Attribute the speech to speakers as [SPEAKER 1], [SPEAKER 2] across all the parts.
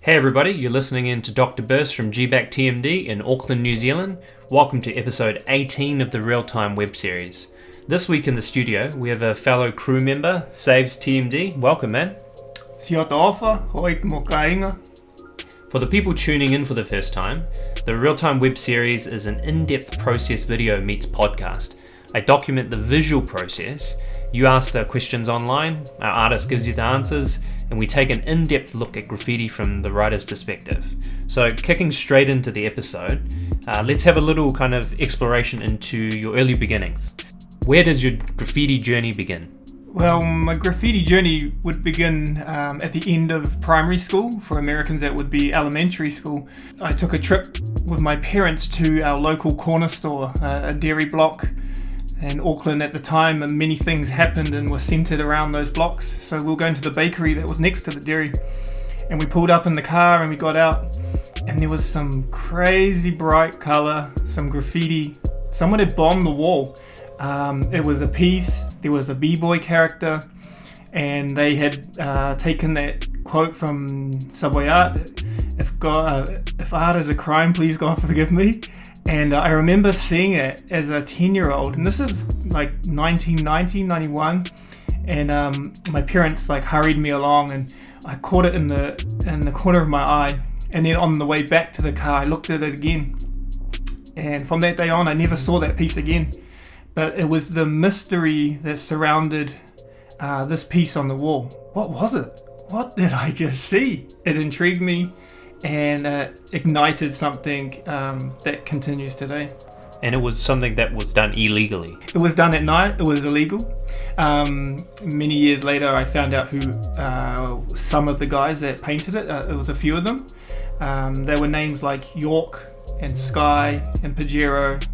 [SPEAKER 1] Hey everybody, you're listening in to Dr. Burst from Saves TMD in Auckland, New Zealand. Welcome to episode 18 of the real-time web series. This week in the studio, we have a fellow crew member, Saves TMD. Welcome, man.
[SPEAKER 2] Sia taofa, hoi mo ka inga.
[SPEAKER 1] For the people tuning in for the first time, the real-time web series is an in-depth process video meets podcast. I document the visual process. You ask the questions online, our artist gives you the answers, and we take an in-depth look at graffiti from the writer's perspective. So kicking straight into the episode, let's have a little kind of exploration into your early beginnings. Where does your graffiti journey begin?
[SPEAKER 2] Well, my graffiti journey would begin at the end of primary school. For Americans, that would be elementary school. I took a trip with my parents to our local corner store, a dairy block in Auckland at the time, and many things happened and were centered around those blocks. So we were going to the bakery that was next to the dairy, and we pulled up in the car and we got out, and there was some crazy bright color, some graffiti. Someone had bombed the wall. It was a piece, there was a b-boy character, and they had taken that quote from Subway Art, if art is a crime, please God forgive me. And I remember seeing it as a 10-year-old, and this is like 1990, 91, and my parents like hurried me along, and I caught it in the corner of my eye, and then on the way back to the car I looked at it again, and from that day on I never saw that piece again. But it was the mystery that surrounded this piece on the wall. What was it? What did I just see? It intrigued me and ignited something that continues today.
[SPEAKER 1] And it was something that was done illegally.
[SPEAKER 2] It was done at night. It was illegal. Many years later, I found out who some of the guys that painted it. It was a few of them. There were names like York and Sky and Pajero.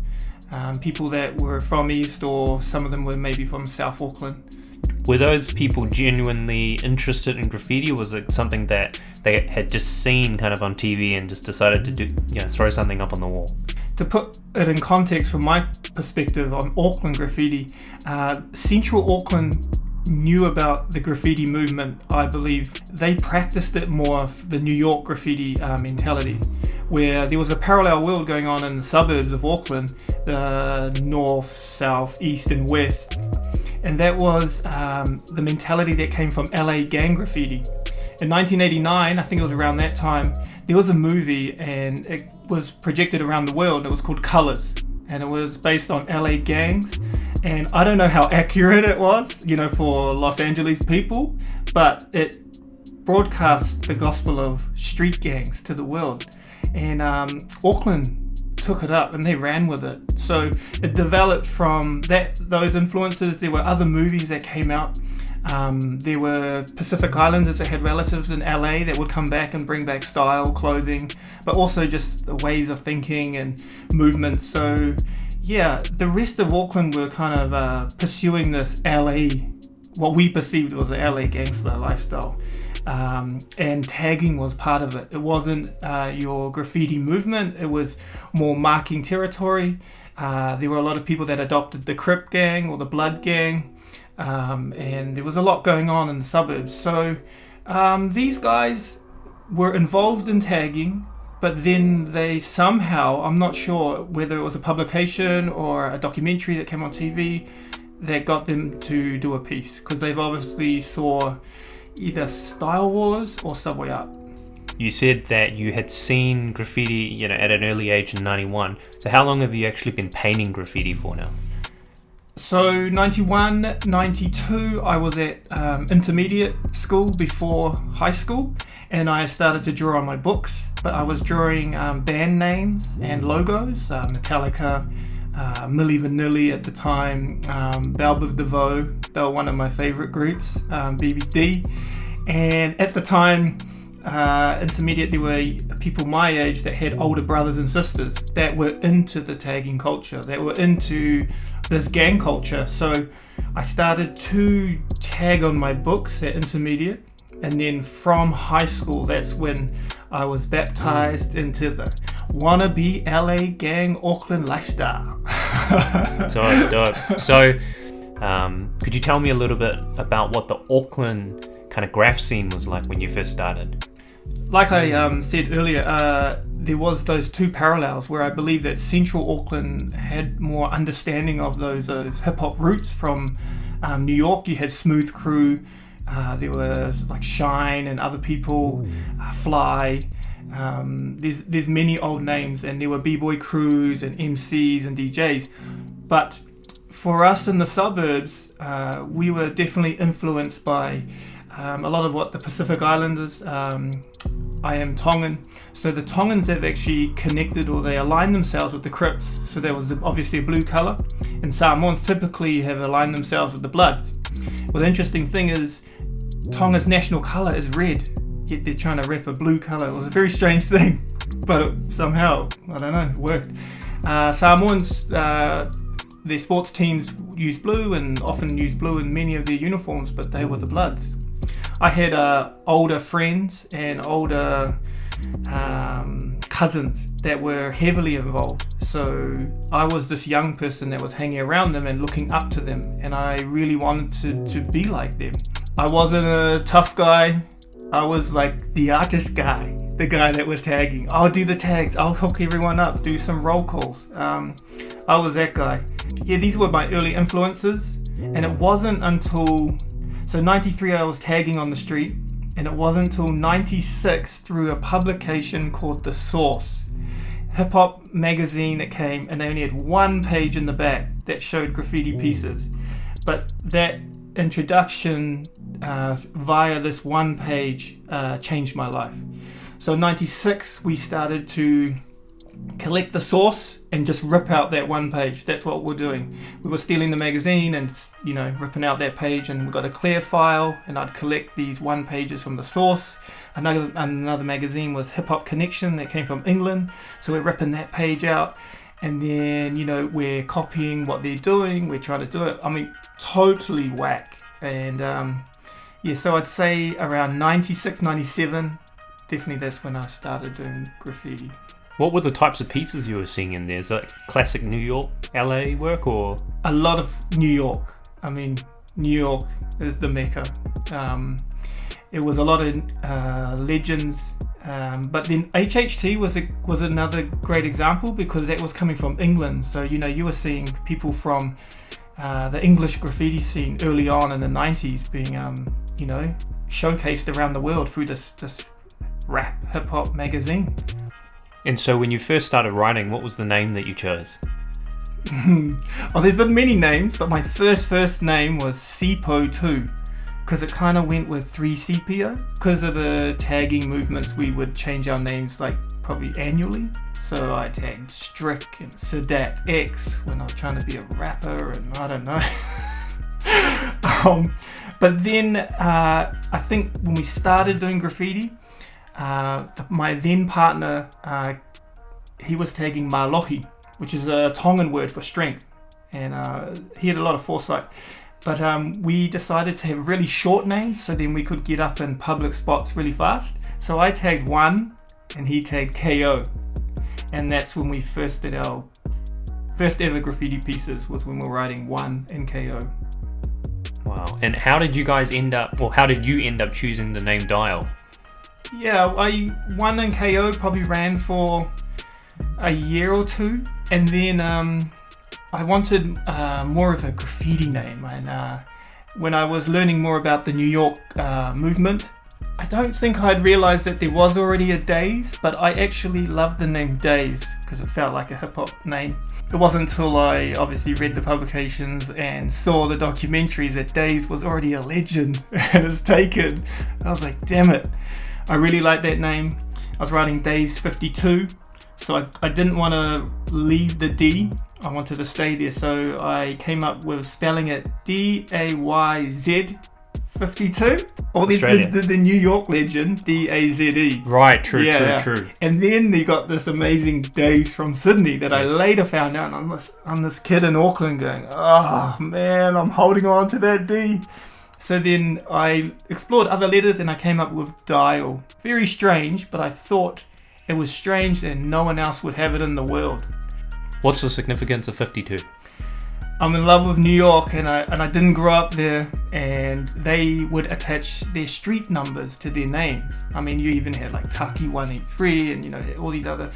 [SPEAKER 2] People that were from East, or some of them were maybe from South Auckland.
[SPEAKER 1] Were those people genuinely interested in graffiti, or was it something that they had just seen kind of on TV and just decided to do, throw something up on the wall?
[SPEAKER 2] To put it in context from my perspective on Auckland graffiti, Central Auckland knew about the graffiti movement. I believe they practiced it more of the New York graffiti mentality, where there was a parallel world going on in the suburbs of Auckland, north, south, east and west. And that was the mentality that came from LA gang graffiti. In 1989, I think it was around that time, there was a movie and it was projected around the world. It was called Colors, and it was based on LA gangs. And I don't know how accurate it was, for Los Angeles people, but it broadcast the gospel of street gangs to the world. And Auckland took it up and they ran with it. So it developed from those influences. There were other movies that came out. There were Pacific Islanders that had relatives in LA that would come back and bring back style, clothing, but also just the ways of thinking and movements. So yeah, the rest of Auckland were kind of pursuing this LA, what we perceived was a LA gangster lifestyle. And tagging was part of it. It wasn't your graffiti movement, it was more marking territory. There were a lot of people that adopted the Crip gang or the Blood gang, and there was a lot going on in the suburbs. So these guys were involved in tagging, but then they somehow, I'm not sure whether it was a publication or a documentary that came on TV, that got them to do a piece, because they've obviously saw either Style Wars or Subway Art.
[SPEAKER 1] You said that you had seen graffiti, at an early age in 91. So how long have you actually been painting graffiti for now?
[SPEAKER 2] So 91, 92, I was at intermediate school before high school, and I started to draw on my books, but I was drawing band names and logos, Metallica, Milli Vanilli at the time, Belle Biv DeVoe, they were one of my favorite groups, BBD, and at the time, intermediate, there were people my age that had older brothers and sisters that were into the tagging culture, that were into this gang culture. So I started to tag on my books at intermediate, and then from high school, that's when I was baptized into the wannabe LA gang Auckland lifestyle.
[SPEAKER 1] Dope. So could you tell me a little bit about what the Auckland kind of graph scene was like when you first started?
[SPEAKER 2] Like I said earlier, there was those two parallels where I believe that Central Auckland had more understanding of those hip-hop roots from New York. You had Smooth Crew, there was like Shine and other people, Fly. There's many old names, and there were b-boy crews and MCs and DJs. But for us in the suburbs, we were definitely influenced by a lot of what the Pacific Islanders. I am Tongan, so the Tongans have actually connected, or they aligned themselves with the Crips. So there was obviously a blue colour, and Samoans typically have aligned themselves with the Bloods. Well, the interesting thing is Tonga's national colour is red, yet they're trying to rep a blue colour. It was a very strange thing, but somehow, I don't know, it worked. Samoans, their sports teams use blue and often use blue in many of their uniforms, but they were the Bloods. I had older friends and older cousins that were heavily involved. So I was this young person that was hanging around them and looking up to them, and I really wanted to be like them. I wasn't a tough guy. I was like the artist guy, the guy that was tagging. I'll do the tags, I'll hook everyone up, do some roll calls. I was that guy. Yeah, these were my early influences, and it wasn't until... So 93 I was tagging on the street, and it wasn't until 96 through a publication called The Source, hip hop magazine that came, and they only had one page in the back that showed graffiti pieces. But that introduction via this one page changed my life. So in 96 we started to collect The Source and just rip out that one page. That's what we're doing. We were stealing the magazine and, you know, ripping out that page, and we got a clear file, and I'd collect these one pages from The Source. Another magazine was Hip Hop Connection that came from England, so we're ripping that page out, and then, you know, we're copying what they're doing, we're trying to do it. I mean, totally whack. And yeah, so I'd say around 96, 97, definitely that's when I started doing graffiti.
[SPEAKER 1] What were the types of pieces you were seeing in there? Is that classic New York, LA work, or? A
[SPEAKER 2] lot of New York. I mean, New York is the mecca. It was a lot of legends, but then HHT was another great example, because that was coming from England. So, you know, you were seeing people from the English graffiti scene early on in the 90s being, you know, showcased around the world through this rap hip hop magazine.
[SPEAKER 1] And so when you first started writing, what was the name that you chose?
[SPEAKER 2] Oh, there's been many names, but my first name was CPO2, because it kind of went with 3CPO. Because of the tagging movements, we would change our names like probably annually. So I tagged Strick and Sadat X when I was trying to be a rapper, and I don't know. But then I think when we started doing graffiti, my then partner, he was tagging Malohi, which is a Tongan word for strength, and he had a lot of foresight. But we decided to have really short names, so then we could get up in public spots really fast. So I tagged One, and he tagged KO, and that's when we first did our first ever graffiti pieces, was when we were writing One and KO.
[SPEAKER 1] Wow. And how did you end up choosing the name Dyle?
[SPEAKER 2] Yeah, One and KO probably ran for a year or two, and then I wanted more of a graffiti name. And when I was learning more about the New York movement, I don't think I'd realized that there was already a Days, but I actually loved the name Days because it felt like a hip-hop name. It wasn't until I obviously read the publications and saw the documentaries that Days was already a legend and it's taken. I was like, damn it. I really like that name. I was writing Days52, so I didn't want to leave the D. I wanted to stay there, so I came up with spelling it DAYZ 52, or the New York legend DAZE.
[SPEAKER 1] Right, true.
[SPEAKER 2] And then they got this amazing Days from Sydney that I later found out. I'm this kid in Auckland going, oh man, I'm holding on to that D. So then I explored other letters and I came up with Dyle. Very strange, but I thought it was strange and no one else would have it in the world.
[SPEAKER 1] What's the significance of 52?
[SPEAKER 2] I'm in love with New York, and I didn't grow up there, and they would attach their street numbers to their names. I mean, you even had like Taki 183 and, you know, all these other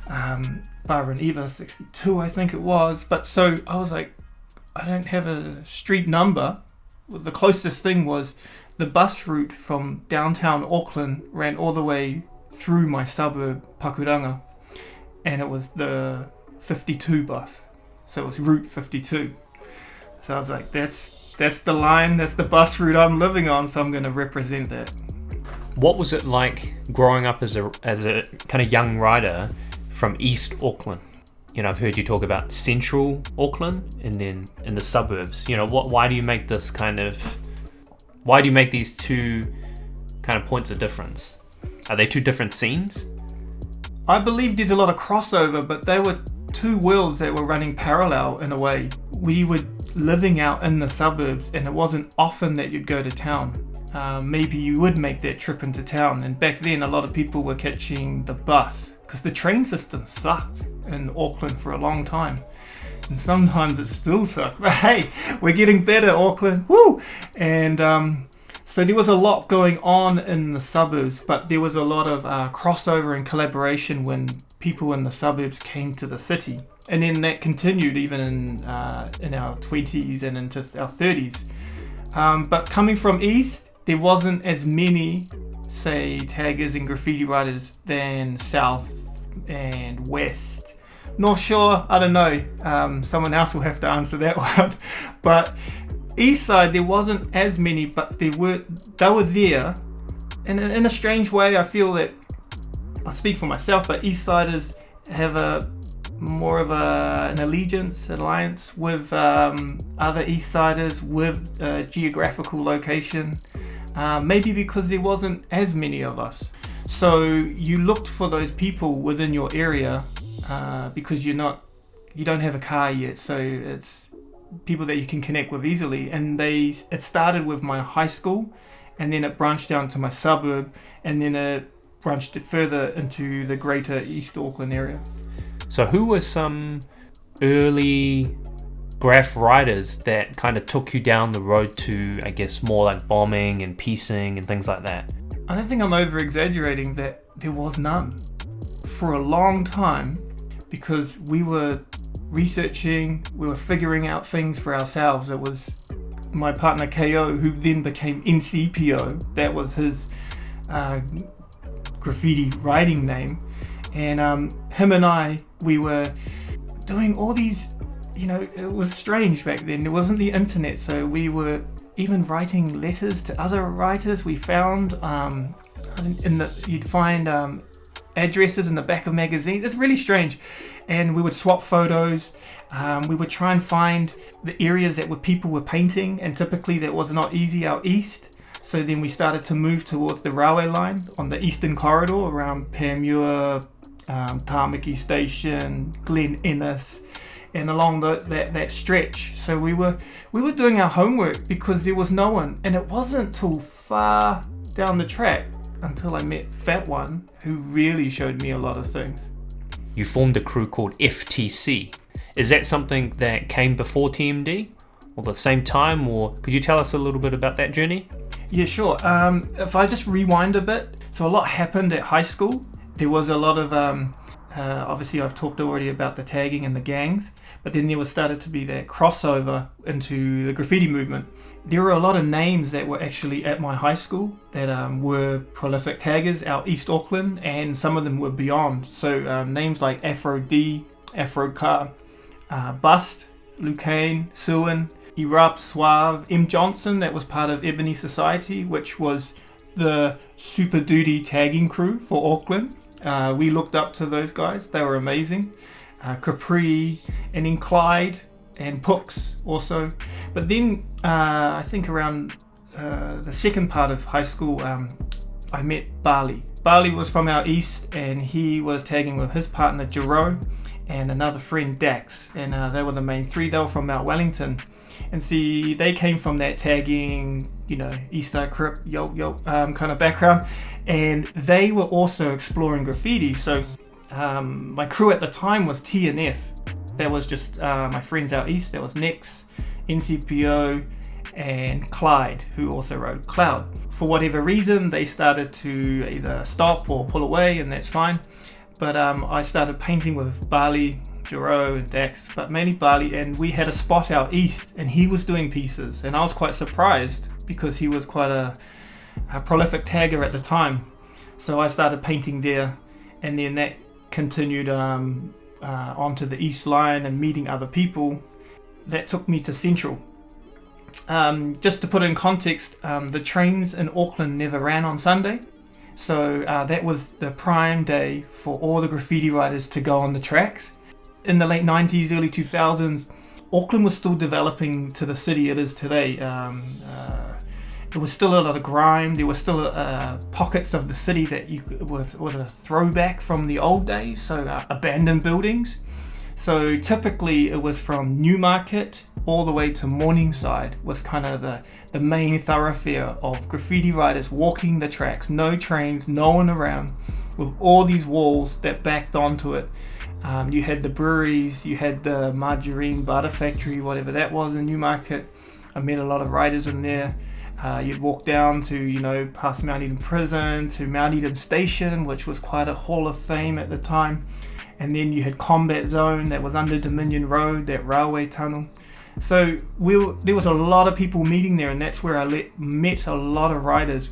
[SPEAKER 2] Bar and Eva 62, I think it was. But so I was like, I don't have a street number. Well, the closest thing was the bus route from downtown Auckland ran all the way through my suburb, Pakuranga, and it was the 52 bus. So it was Route 52. So I was like, that's the line, that's the bus route I'm living on, so I'm going to represent that.
[SPEAKER 1] What was it like growing up as a kind of young rider from East Auckland? You know, I've heard you talk about central Auckland and then in the suburbs. You know, why do you make these two kind of points of difference? Are they two different scenes?
[SPEAKER 2] I believe there's a lot of crossover, but they were two worlds that were running parallel in a way. We were living out in the suburbs, and it wasn't often that you'd go to town. Maybe you would make that trip into town, and back then a lot of people were catching the bus because the train system sucked in Auckland for a long time, and sometimes it still sucked, but hey, we're getting better, Auckland, woo! And so there was a lot going on in the suburbs, but there was a lot of crossover and collaboration when people in the suburbs came to the city. And then that continued even in our 20s and into our 30s. But coming from East, there wasn't as many, say, taggers and graffiti writers than South and West. North Shore, I don't know. Someone else will have to answer that one. But East side, there wasn't as many, but they were there. And in a strange way, I feel that, I speak for myself, but East Siders have a more of an alliance with other East Siders with a geographical location. Maybe because there wasn't as many of us. So you looked for those people within your area because you don't have a car yet. So it's people that you can connect with easily. And it started with my high school, and then it branched down to my suburb, and then it branched further into the greater East Auckland area.
[SPEAKER 1] So who were some early graph writers that kind of took you down the road to, I guess, more like bombing and piecing and things like that?
[SPEAKER 2] I don't think I'm over exaggerating that there was none for a long time, because we were researching, we were figuring out things for ourselves. It was my partner KO, who then became NCPO. That was his graffiti writing name. And him and I, we were doing all these, you know, it was strange back then. There wasn't the internet, so we were even writing letters to other writers. We found, you'd find addresses in the back of magazines. It's really strange. And we would swap photos. We would try and find the areas that people were painting, and typically that was not easy out east. So then we started to move towards the railway line on the eastern corridor around Panmure, Tāmaki Station, Glen Innes, and along that stretch. So we were doing our homework because there was no one, and it wasn't till far down the track until I met Fat One, who really showed me a lot of things.
[SPEAKER 1] You formed a crew called FTC. Is that something that came before TMD, or the same time, or could you tell us a little bit about that journey?
[SPEAKER 2] Yeah, sure. If I just rewind a bit, so a lot happened at high school. There was a lot of, obviously I've talked already about the tagging and the gangs, but then there started to be that crossover into the graffiti movement. There were a lot of names that were actually at my high school that were prolific taggers out East Auckland, and some of them were beyond. So names like Afro D, Afro Car, Bust, Lucane, Suin, Erupt, Suave, M. Johnson, that was part of Ebony Society, which was the Super Duty tagging crew for Auckland. We looked up to those guys, they were amazing. Capri, and then Clyde and Pooks also. But then I think around the second part of high school, I met Bali. Bali was from our east, and he was tagging with his partner Jero and another friend Dax, and they were the main three. They were from Mount Wellington. And see, they came from that tagging, you know, East Side Crip, kind of background. And they were also exploring graffiti. So my crew at the time was T&F. That was just my friends out east. That was Nex, NCPO, and Clyde, who also rode Cloud. For whatever reason, they started to either stop or pull away, and that's fine. But I started painting with Bali, Jero, and Dax, but mainly Bali, and we had a spot out east, and he was doing pieces, and I was quite surprised because he was quite a prolific tagger at the time. So I started painting there, and then that continued onto the east line and meeting other people. That took me to Central. Just to put it in context, the trains in Auckland never ran on Sunday, so that was the prime day for all the graffiti riders to go on the tracks. In the late 90s, early 2000s, Auckland was still developing to the city it is today. There was still a lot of grime. There were still pockets of the city that was a throwback from the old days, so abandoned buildings. So typically it was from Newmarket all the way to Morningside was kind of the main thoroughfare of graffiti riders walking the tracks, no trains, no one around, with all these walls that backed onto it. You had the breweries, you had the margarine butter factory, whatever that was in Newmarket. I met a lot of riders in there. You'd walk down to, past Mount Eden Prison, to Mount Eden Station, which was quite a hall of fame at the time. And then you had Combat Zone that was under Dominion Road, that railway tunnel. So there was a lot of people meeting there, and that's where I met a lot of riders.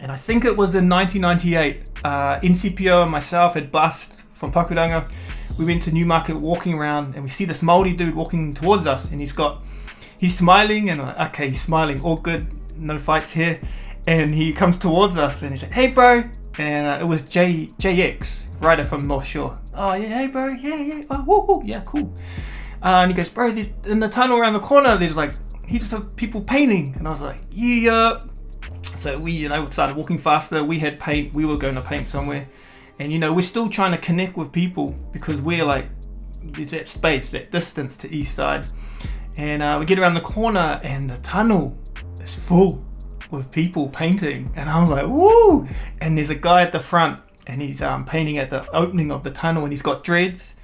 [SPEAKER 2] And I think it was in 1998, NCPO and myself had bussed from Pakudanga. We went to Newmarket walking around, and we see this Māori dude walking towards us, and he's smiling, and I'm like, okay, he's smiling, all good, no fights here. And he comes towards us, and he's like, hey bro, and it was JX, rider from North Shore. Oh yeah, hey bro, yeah, oh, woo, yeah, cool. And he goes, bro, in the tunnel around the corner, there's like heaps of people painting. And I was like, yeah. So we, started walking faster. We had paint. We were going to paint somewhere. And, we're still trying to connect with people because we're like, there's that space, that distance to east side. And we get around the corner and the tunnel is full with people painting. And I was like, woo! And there's a guy at the front and he's painting at the opening of the tunnel, and he's got dreads.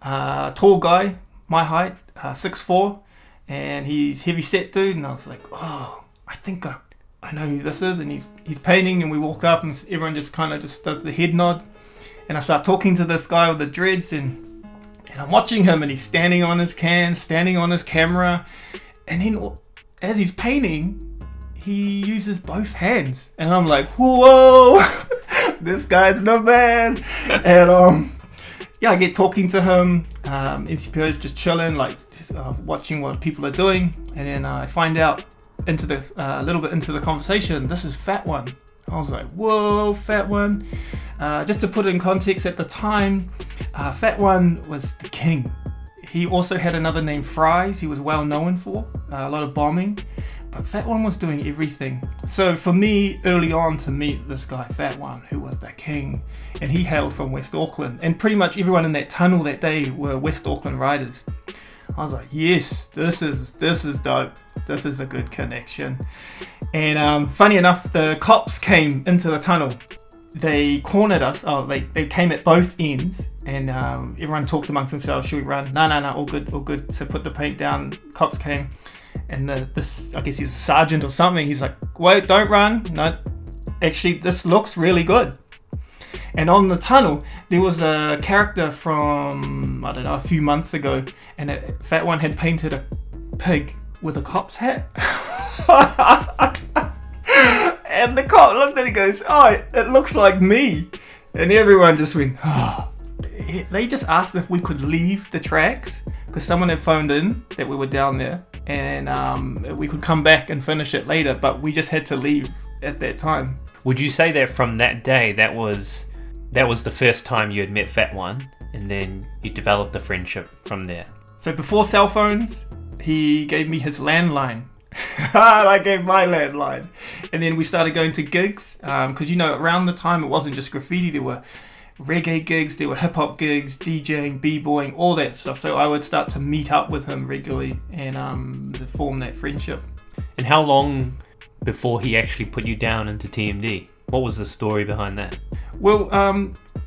[SPEAKER 2] Tall guy, my height, 6'4", and he's heavy set dude. And I was like, oh, I think I know who this is. And he's painting, and we walk up, and everyone just kind of just does the head nod. And I start talking to this guy with the dreads, and I'm watching him, and he's standing on his camera, and then as he's painting, he uses both hands, and I'm like, whoa, this guy's not bad. And I get talking to him. NCPO is just chilling, just watching what people are doing, and then I find out a little bit into the conversation, this is Fat One. I was like, whoa, Fat One. Just to put it in context, at the time, Fat One was the king. He also had another name, Fries. He was well known for a lot of bombing, but Fat One was doing everything. So for me, early on, to meet this guy, Fat One, who was the king, and he hailed from West Auckland, and pretty much everyone in that tunnel that day were West Auckland riders. I was like, yes, this is dope. This is a good connection. And funny enough, the cops came into the tunnel. They cornered us. Oh, they came at both ends, and everyone talked amongst themselves. Should we run? No, all good. So put the paint down. Cops came, and this, I guess he's a sergeant or something. He's like, wait, don't run. No, actually, this looks really good. And on the tunnel, there was a character from, I don't know, a few months ago, and Fat One had painted a pig with a cop's hat. And the cop looked at it and goes, oh, it looks like me. And everyone just went, oh. They just asked if we could leave the tracks, because someone had phoned in that we were down there, and we could come back and finish it later, but we just had to leave at that time.
[SPEAKER 1] Would you say that from that day, that was the first time you had met Fat One, and then you developed the friendship from there?
[SPEAKER 2] So before cell phones, he gave me his landline. And I gave my landline. And then we started going to gigs, because around the time it wasn't just graffiti, there were reggae gigs, there were hip hop gigs, DJing, b-boying, all that stuff. So I would start to meet up with him regularly and form that friendship.
[SPEAKER 1] And how long before he actually put you down into TMD? What was the story behind that?
[SPEAKER 2] Well,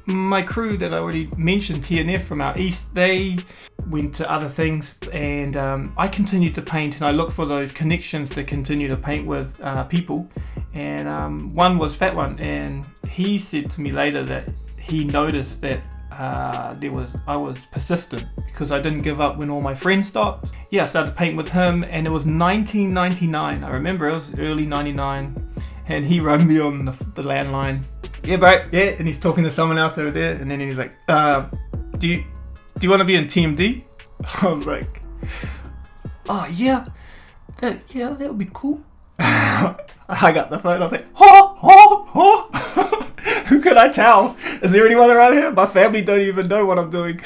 [SPEAKER 2] my crew that I already mentioned, TNF from out east, they went to other things, and I continued to paint, and I looked for those connections to continue to paint with people. And one was Fat One, and he said to me later that he noticed that I was persistent because I didn't give up when all my friends stopped. Yeah, I started painting with him, and it was 1999. I remember it was early 99, and he rang me on the landline. Yeah, bro. Yeah, and he's talking to someone else over there, and then he's like, do you want to be in TMD? I was like, oh yeah, that would be cool. I got the phone. I was like, who could I tell? Is there anyone around here? My family don't even know what I'm doing.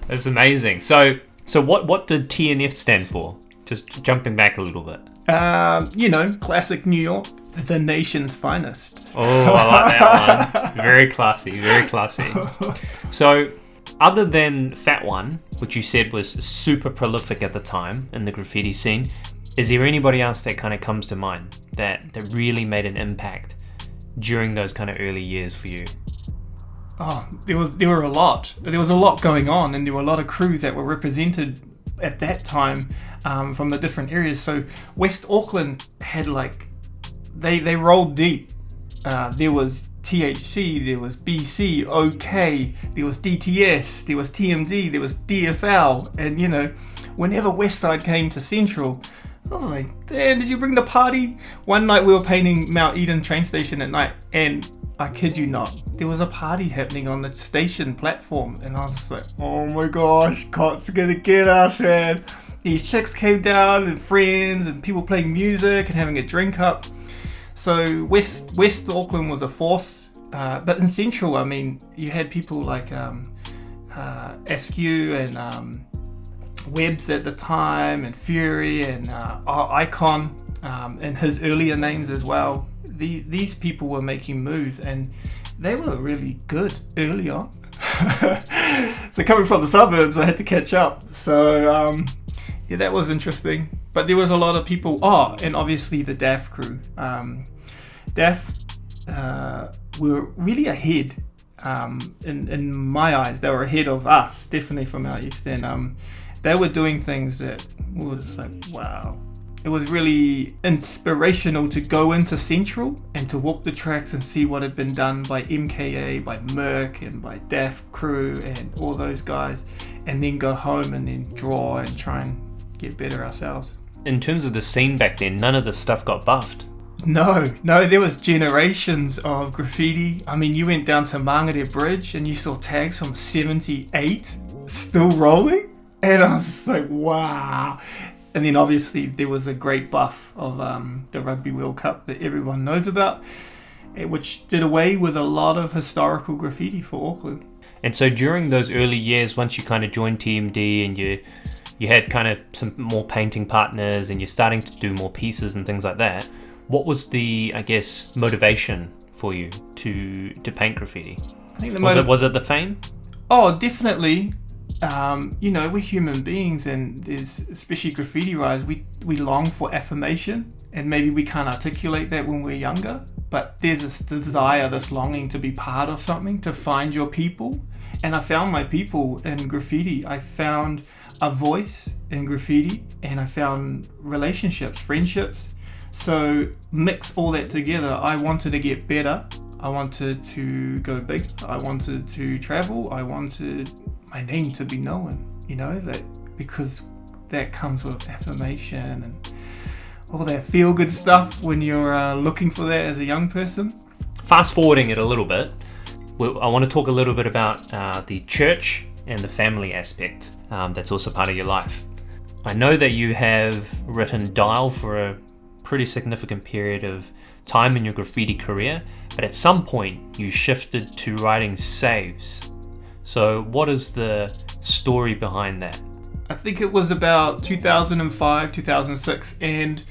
[SPEAKER 1] That's amazing. So what did TNF stand for? Just jumping back a little bit.
[SPEAKER 2] Classic New York, the nation's finest.
[SPEAKER 1] Oh, I like that one. Very classy, very classy. So, other than Fat One, which you said was super prolific at the time in the graffiti scene, is there anybody else that kind of comes to mind that really made an impact during those kind of early years for you?
[SPEAKER 2] Oh, there were a lot. There was a lot going on, and there were a lot of crews that were represented at that time from the different areas. So West Auckland had they rolled deep. There was THC, there was BC, OK, there was DTS, there was TMD, there was DFL, and whenever Westside came to Central, I was like, damn, did you bring the party? One night we were painting Mount Eden train station at night, and I kid you not, there was a party happening on the station platform, and I was just like, oh my gosh, cops are gonna get us, man. These chicks came down, and friends, and people playing music and having a drink up. So West Auckland was a force, but in Central, I mean, you had people like SQ and Webbs at the time, and Fury and Icon, and his earlier names as well. These people were making moves, and they were really good early on. So coming from the suburbs, I had to catch up. So yeah, that was interesting. But there was a lot of people. Oh, and obviously the DAF crew. DAF were really ahead. In my eyes, they were ahead of us, definitely from our east. And they were doing things that was like, wow. It was really inspirational to go into Central and to walk the tracks and see what had been done by MKA, by Merc, and by DAF crew and all those guys, and then go home and then draw and try and get better ourselves.
[SPEAKER 1] In terms of the scene back then, none of the stuff got buffed.
[SPEAKER 2] No, there was generations of graffiti. I mean, you went down to Mangere Bridge and you saw tags from 78 still rolling, and I was just like, wow. And then obviously there was a great buff of the Rugby World Cup that everyone knows about, which did away with a lot of historical graffiti for Auckland.
[SPEAKER 1] And so during those early years, once you kind of joined TMD and you had kind of some more painting partners and you're starting to do more pieces and things like that, what was the, I guess, motivation for you to paint graffiti?
[SPEAKER 2] I think
[SPEAKER 1] was it the fame?
[SPEAKER 2] Oh, definitely. We're human beings, and there's, especially graffiti writers, we long for affirmation, and maybe we can't articulate that when we're younger, but there's this desire, this longing to be part of something, to find your people. And I found my people in graffiti. I found a voice in graffiti, and I found relationships, friendships. So mix all that together. I wanted to get better. I wanted to go big. I wanted to travel. I wanted my name to be known, that because that comes with affirmation and all that feel good stuff when you're looking for that as a young person.
[SPEAKER 1] Fast forwarding it a little bit, I want to talk a little bit about the church and the family aspect that's also part of your life. I know that you have written Dyle for a pretty significant period of time in your graffiti career, but at some point you shifted to writing Saves. So what is the story behind that?
[SPEAKER 2] I think it was about 2005, 2006, and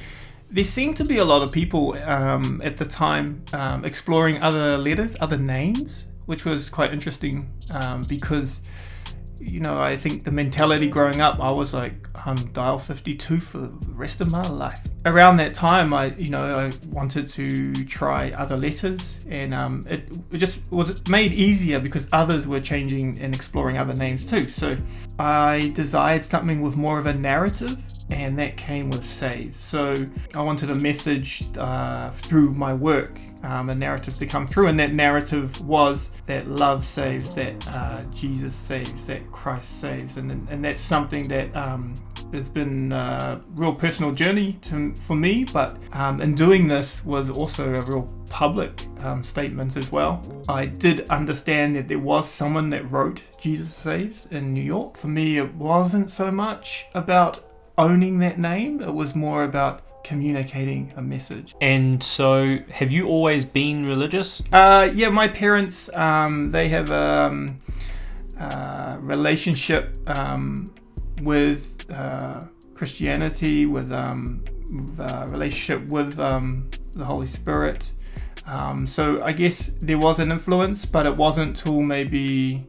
[SPEAKER 2] there seemed to be a lot of people at the time exploring other letters, other names, which was quite interesting because I think the mentality growing up, I was like, I'm Dyle52 for the rest of my life. Around that time, I wanted to try other letters, and it just was made easier because others were changing and exploring other names too. So I desired something with more of a narrative, and that came with Saves. So I wanted a message through my work, a narrative to come through, and that narrative was that love saves, that Jesus saves, that Christ saves, and that's something that has been a real personal journey for me, but in doing this was also a real public statement as well. I did understand that there was someone that wrote Jesus Saves in New York. For me, it wasn't so much about owning that name, it was more about communicating a message.
[SPEAKER 1] And so, have you always been religious?
[SPEAKER 2] Yeah, my parents, they have a relationship with Christianity, with relationship with the Holy Spirit. So I guess there was an influence, but it wasn't till maybe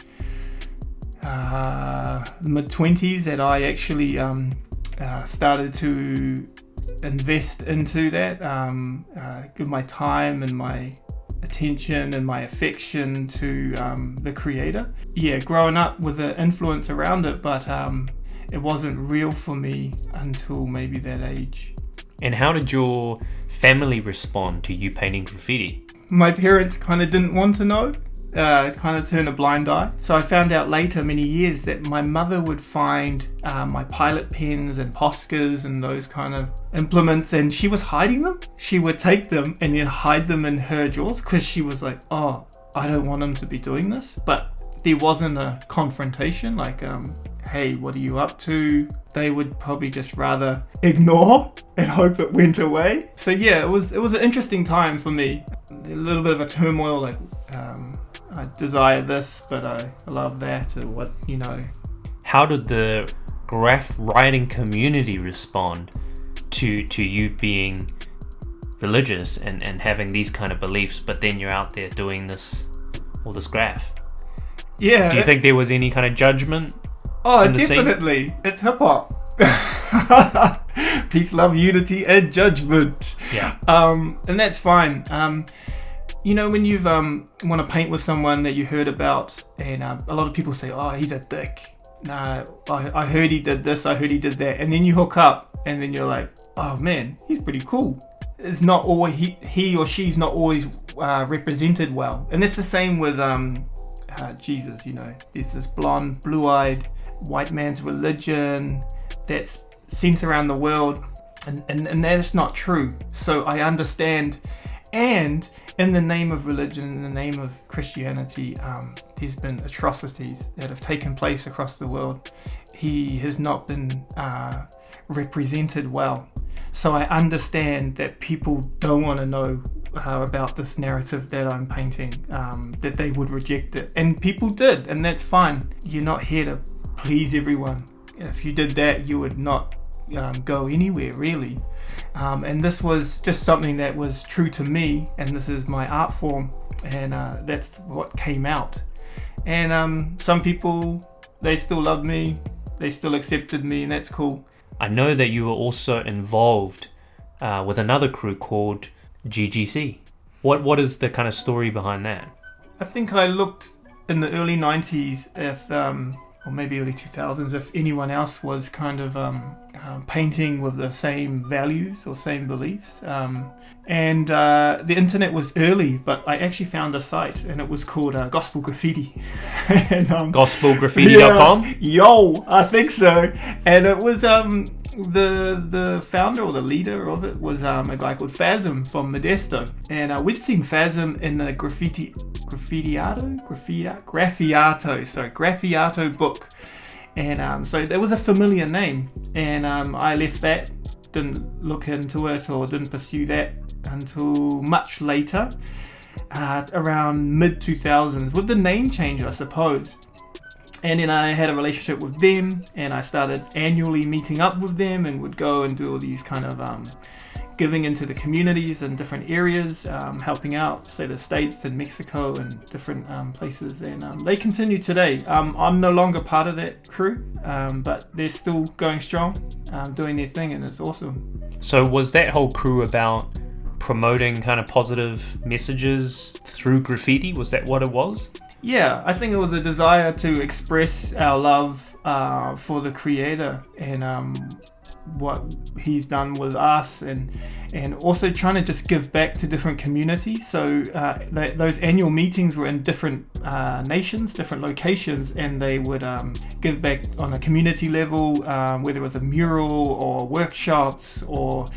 [SPEAKER 2] mid-20s that I actually started to invest into that, give my time and my attention and my affection to the Creator. Yeah, growing up with the influence around it, but it wasn't real for me until maybe that age.
[SPEAKER 1] And how did your family respond to you painting graffiti?
[SPEAKER 2] My parents kind of didn't want to know, kind of turned a blind eye. So I found out later, many years, that my mother would find my pilot pens and Poscas and those kind of implements, and she was hiding them. She would take them and then hide them in her drawers because she was like, oh, I don't want him to be doing this. But there wasn't a confrontation like, hey, what are you up to? They would probably just rather ignore and hope it went away. So yeah, it was an interesting time for me. A little bit of a turmoil, like I desire this, but I love that, or what,
[SPEAKER 1] How did the graph writing community respond to you being religious and having these kind of beliefs, but then you're out there doing all this graph?
[SPEAKER 2] Yeah.
[SPEAKER 1] Do you think there was any kind of judgment?
[SPEAKER 2] Oh, definitely. Scene? It's hip hop. Peace, love, unity, and judgment.
[SPEAKER 1] Yeah.
[SPEAKER 2] And that's fine. When you've want to paint with someone that you heard about, and a lot of people say, "Oh, he's a dick." Nah, I heard he did this. I heard he did that, and then you hook up, and then you're like, "Oh man, he's pretty cool." It's not always he or she's not always represented well, and it's the same with Jesus. There's this blonde, blue-eyed white man's religion that's sent around the world, and that's not true. So I understand, and in the name of religion, in the name of Christianity, there's been atrocities that have taken place across the world. He has not been represented well. So I understand that people don't want to know about this narrative that I'm painting, that they would reject it. And people did, and that's fine. You're not here to please everyone. If you did that, you would not go anywhere, really. And this was just something that was true to me, and this is my art form, and that's what came out. And some people, they still love me, they still accepted me, and that's cool.
[SPEAKER 1] I know that you were also involved with another crew called GGC. What is the kind of story behind that?
[SPEAKER 2] I think I looked in the early 90s if or maybe early 2000s, if anyone else was kind of painting with the same values or same beliefs. And the internet was early, but I actually found a site, and it was called Gospel Graffiti. And,
[SPEAKER 1] gospelgraffiti.com?
[SPEAKER 2] Yeah, yo, I think so. And it was the founder or the leader of it was a guy called Phasm from Modesto. And we'd seen Phasm in the Graffiato book, and so there was a familiar name, and I left that, didn't look into it or didn't pursue that until much later, around mid-2000s, with the name change, I suppose. And then I had a relationship with them, and I started annually meeting up with them, and would go and do all these kind of giving into the communities in different areas, helping out, say, the States and Mexico and different places. And they continue today. I'm no longer part of that crew, but they're still going strong, doing their thing, and it's awesome.
[SPEAKER 1] So was that whole crew about promoting kind of positive messages through graffiti? Was that what it was?
[SPEAKER 2] Yeah, I think it was a desire to express our love for the creator and what he's done with us, and also trying to just give back to different communities. So those annual meetings were in different nations, different locations, and they would give back on a community level, whether it was a mural or workshops or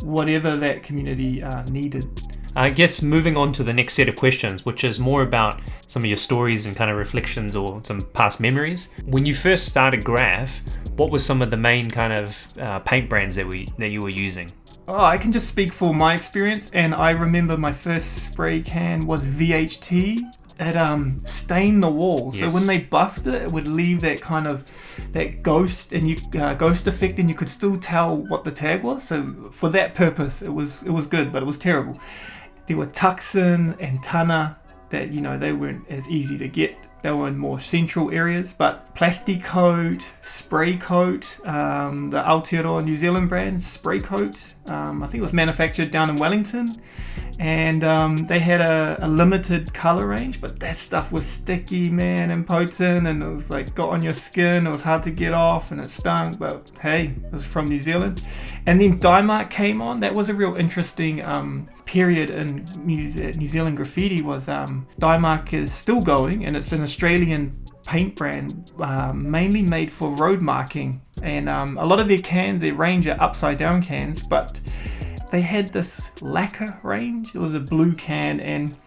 [SPEAKER 2] whatever that community needed.
[SPEAKER 1] I guess moving on to the next set of questions, which is more about some of your stories and kind of reflections or some past memories. When you first started Graph, what were some of the main kind of paint brands that you were using?
[SPEAKER 2] Oh, I can just speak for my experience, and I remember my first spray can was VHT. It stained the wall.
[SPEAKER 1] Yes.
[SPEAKER 2] So when they buffed it, it would leave that kind of that ghost ghost effect, and you could still tell what the tag was. So for that purpose, it was good, but it was terrible. There were Tucson and Tana that, they weren't as easy to get. They were in more central areas, but Plastic Coat, Spray Coat, the Aotearoa New Zealand brand, Spray Coat, I think it was manufactured down in Wellington, and they had a limited colour range, but that stuff was sticky, man, and potent, and it was like got on your skin, it was hard to get off, and it stunk, but hey, it was from New Zealand. And then Dymark came on. That was a real interesting period in New Zealand graffiti. Was Dymark is still going, and it's an Australian paint brand mainly made for road marking, and a lot of their cans, their range are upside down cans, but they had this lacquer range. It was a blue can, and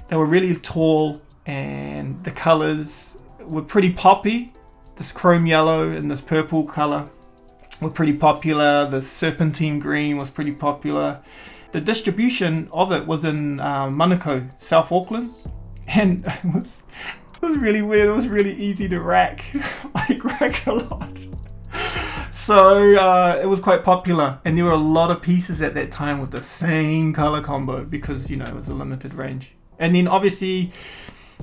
[SPEAKER 2] they were really tall, and the colors were pretty poppy. This chrome yellow and this purple color were pretty popular. The serpentine green was pretty popular. The distribution of it was in Manukau, South Auckland, and it was really weird. It was really easy to rack, rack a lot. So it was quite popular, and there were a lot of pieces at that time with the same color combo because, it was a limited range. And then obviously,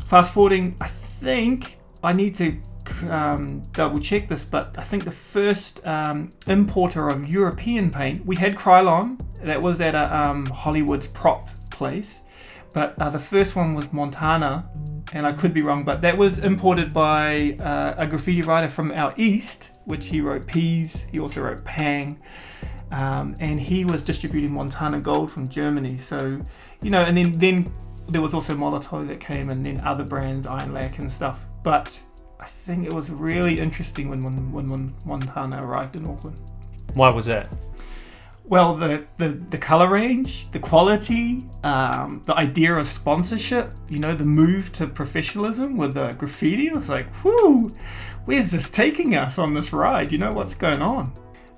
[SPEAKER 2] fast forwarding, I think I need to double check this, but I think the first importer of European paint, we had Krylon. That was at a Hollywood prop place, but the first one was Montana, and I could be wrong, but that was imported by a graffiti writer from out east, which he wrote Peas, he also wrote Pang, and he was distributing Montana Gold from Germany. So, and then there was also Molotov that came, and then other brands, Iron Lac and stuff. But I think it was really interesting when Montana arrived in Auckland.
[SPEAKER 1] Why was that?
[SPEAKER 2] Well, the color range, the quality, the idea of sponsorship, the move to professionalism with the graffiti. It was like, whoo, where's this taking us on this ride? What's going on?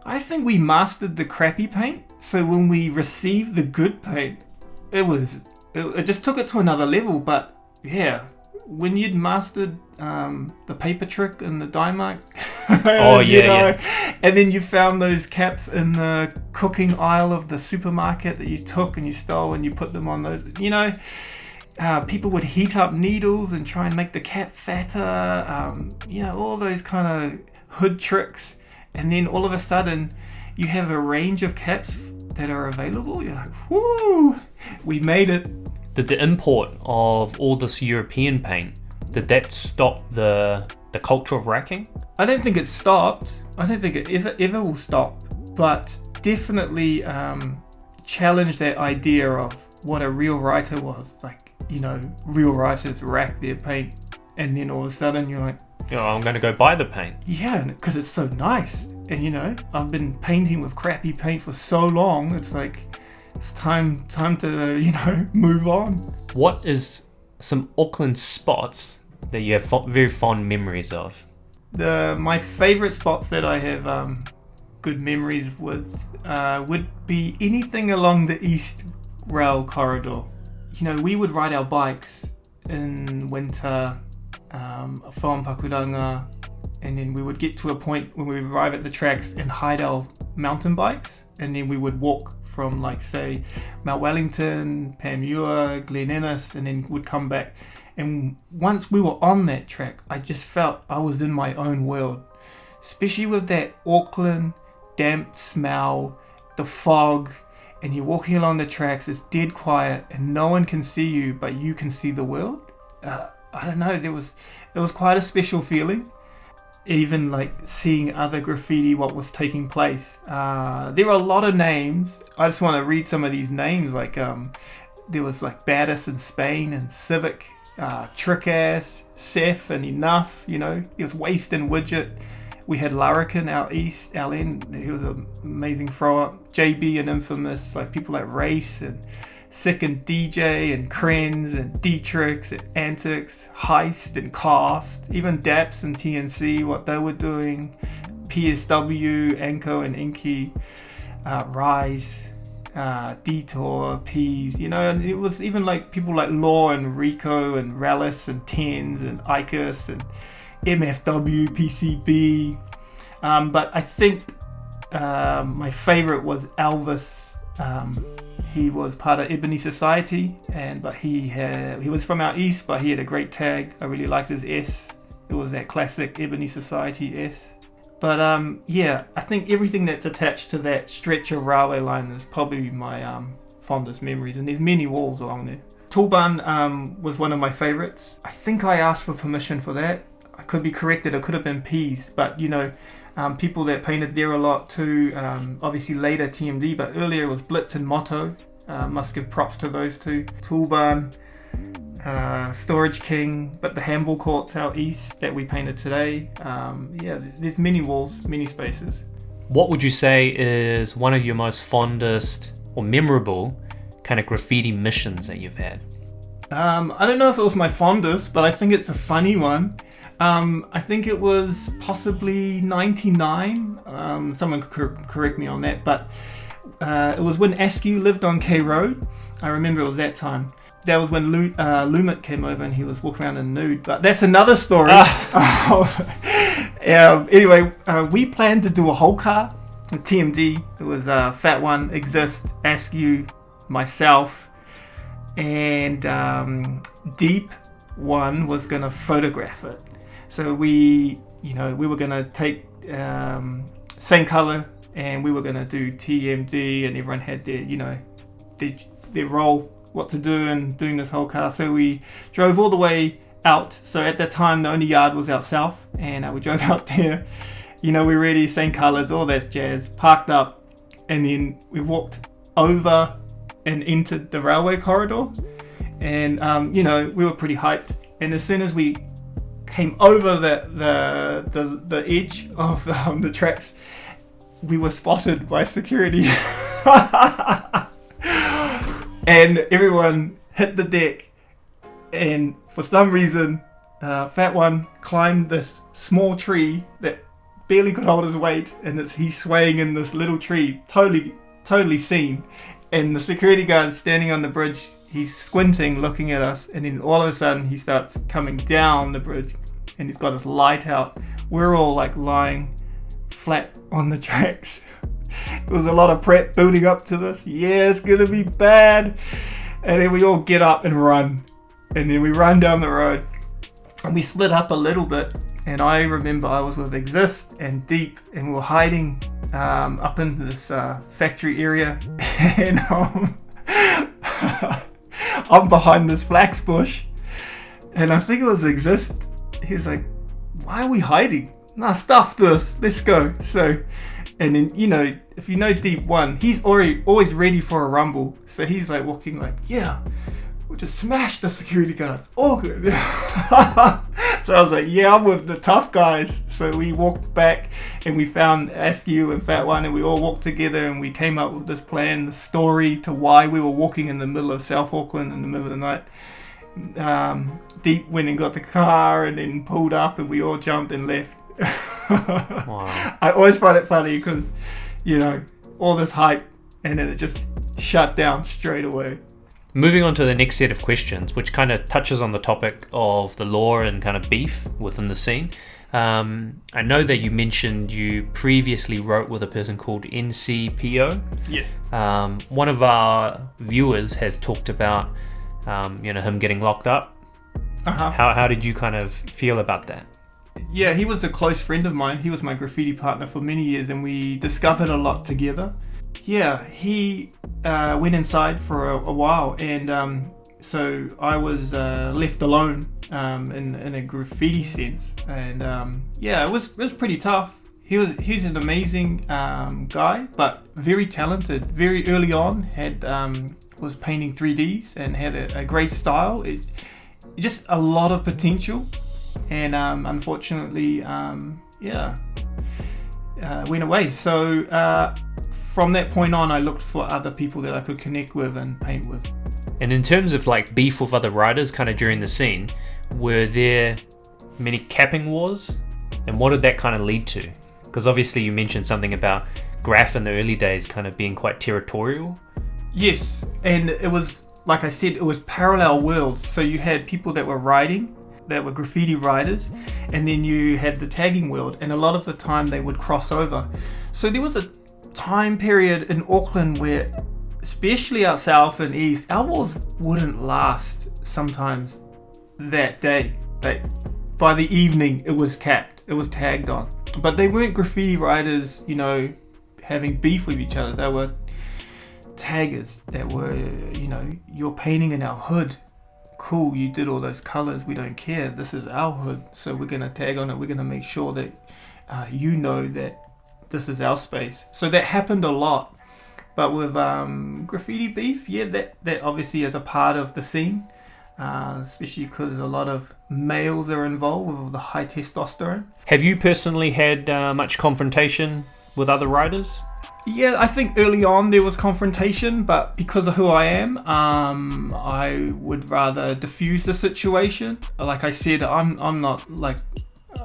[SPEAKER 2] I think we mastered the crappy paint. So when we received the good paint, it just took it to another level. But yeah, when you'd mastered the paper trick and the Dymark, and then you found those caps in the cooking aisle of the supermarket that you took and you stole and you put them on those, people would heat up needles and try and make the cap fatter, all those kind of hood tricks, and then all of a sudden you have a range of caps that are available. You're like, whoo, we made it.
[SPEAKER 1] Did the import of all this European paint, did that stop the culture of racking?
[SPEAKER 2] I don't think it stopped. I don't think it ever will stop, but definitely challenged that idea of what a real writer was. Like, real writers rack their paint, and then all of a sudden you're like,
[SPEAKER 1] I'm going to go buy the paint.
[SPEAKER 2] Yeah, because it's so nice. And I've been painting with crappy paint for so long, it's like, it's time to, move on.
[SPEAKER 1] What is some Auckland spots that you have very fond memories of?
[SPEAKER 2] My favourite spots that I have good memories with would be anything along the East Rail corridor. We would ride our bikes in winter, from Pakuranga, and then we would get to a point when we would arrive at the tracks and hide our mountain bikes, and then we would walk from, like, say, Mount Wellington, Panmure, Glen Innes, and then would come back. And once we were on that track, I just felt I was in my own world, especially with that Auckland damp smell, the fog, and you're walking along the tracks. It's dead quiet, and no one can see you, but you can see the world. I don't know. It was quite a special feeling. Even like seeing other graffiti, what was taking place. There were a lot of names. I just want to read some of these names. Like there was like Baddest in Spain and Civic, Trick Ass, Seth and Enough. You know, it was Waste and Widget. We had Larrikin out east, LN. He was an amazing throw up. JB and Infamous, like people like Race and Sick and DJ and Krenz and Dietrich and Antics, Heist and Cast, even Daps and TNC, what they were doing, PSW, Anko and Inky, Rise, Detour, Peas, you know, and it was even like people like Law and Rico and Rallis and Tens and Icus and MFW, PCB. But I think my favorite was Elvis. He was part of Ebony Society, but he was from out east, but he had a great tag. I really liked his S. It was that classic Ebony Society S. But yeah, I think everything that's attached to that stretch of railway line is probably my fondest memories, and there's many walls along there. Tulban was one of my favorites. I think I asked for permission for that. I could be corrected, it could have been Peas, but you know, people that painted there a lot too, obviously later TMD, but earlier it was Blitz and Motto. Must give props to those two. Tulban, Storage King, but the handball courts out east that we painted today. Yeah, there's many walls, many spaces.
[SPEAKER 1] What would you say is one of your most fondest or memorable kind of graffiti missions that you've had?
[SPEAKER 2] I don't know if it was my fondest, but I think it's a funny one. I think it was possibly 99. Someone could correct me on that, but it was when Askew lived on K Road. I remember it was that time. That was when Lumit came over and he was walking around in nude, but that's another story. Anyway, we planned to do a whole car with TMD. It was Fat One, Exist, Askew, myself, and Deep One was gonna photograph it. So we were gonna take same color, and we were gonna do TMD, and everyone had their role, what to do, and doing this whole car. So we drove all the way out. So at that time, the only yard was out south, and we drove out there. You know, we're ready, same colors, all that jazz. Parked up, and then we walked over and entered the railway corridor, and we were pretty hyped. And as soon as we came over the edge of the tracks, we were spotted by security. And everyone hit the deck, and for some reason Fat One climbed this small tree that barely could hold his weight, and he's swaying in this little tree, totally seen. And the security guard is standing on the bridge, he's squinting, looking at us, and then all of a sudden he starts coming down the bridge, and he's got his light out. We're all like lying flat on the tracks. There was a lot of prep building up to this. Yeah, it's gonna be bad. And then we all get up and run, and then we run down the road, and we split up a little bit. And I remember I was with Exist and Deep, and we were hiding up in this factory area, and I'm behind this flax bush, and I think it was Exist. He was like, "Why are we hiding? Nah, stuff this. Let's go." So, and then if you know Deep One, he's always ready for a rumble. So he's like walking like, "Yeah, we'll just smash the security guards. All good." So I was like, "Yeah, I'm with the tough guys." So we walked back, and we found Askew and Fat One, and we all walked together, and we came up with this plan, the story to why we were walking in the middle of South Auckland in the middle of the night. Deep went and got the car, and then pulled up, and we all jumped and left.
[SPEAKER 1] Wow.
[SPEAKER 2] I always find it funny because, all this hype, and then it just shut down straight away.
[SPEAKER 1] Moving on to the next set of questions, which kind of touches on the topic of the law and kind of beef within the scene. I know that you mentioned you previously wrote with a person called NCPO.
[SPEAKER 2] Yes.
[SPEAKER 1] One of our viewers has talked about, him getting locked up.
[SPEAKER 2] Uh-huh.
[SPEAKER 1] How did you kind of feel about that?
[SPEAKER 2] Yeah, he was a close friend of mine. He was my graffiti partner for many years, and we discovered a lot together. Yeah, he went inside for a while, and so I was left alone in a graffiti sense, and it was pretty tough. He's an amazing guy, but very talented. Very early on, was painting 3Ds and had a great style. Just a lot of potential, and unfortunately, went away. So from that point on, I looked for other people that I could connect with and paint with.
[SPEAKER 1] And in terms of like beef with other writers kind of during the scene, were there many capping wars? And what did that kind of lead to? Because obviously you mentioned something about Graph in the early days kind of being quite territorial.
[SPEAKER 2] Yes, and it was, like I said, it was parallel worlds. So you had people that were writing, that were graffiti writers, and then you had the tagging world, and a lot of the time they would cross over. So there was a time period in Auckland where, especially out south and east, our wars wouldn't last sometimes that day. Like, by the evening it was capped, it was tagged on. But they weren't graffiti writers, having beef with each other. They were taggers that were, you're painting in our hood. Cool, you did all those colors, we don't care. This is our hood, so we're going to tag on it. We're going to make sure that that this is our space. So that happened a lot. But with graffiti beef, that obviously is a part of the scene, especially because a lot of males are involved with the high testosterone.
[SPEAKER 1] Have you personally had much confrontation with other writers?
[SPEAKER 2] Yeah, I think early on there was confrontation, but because of who I am, I would rather diffuse the situation. Like I said, I'm not like,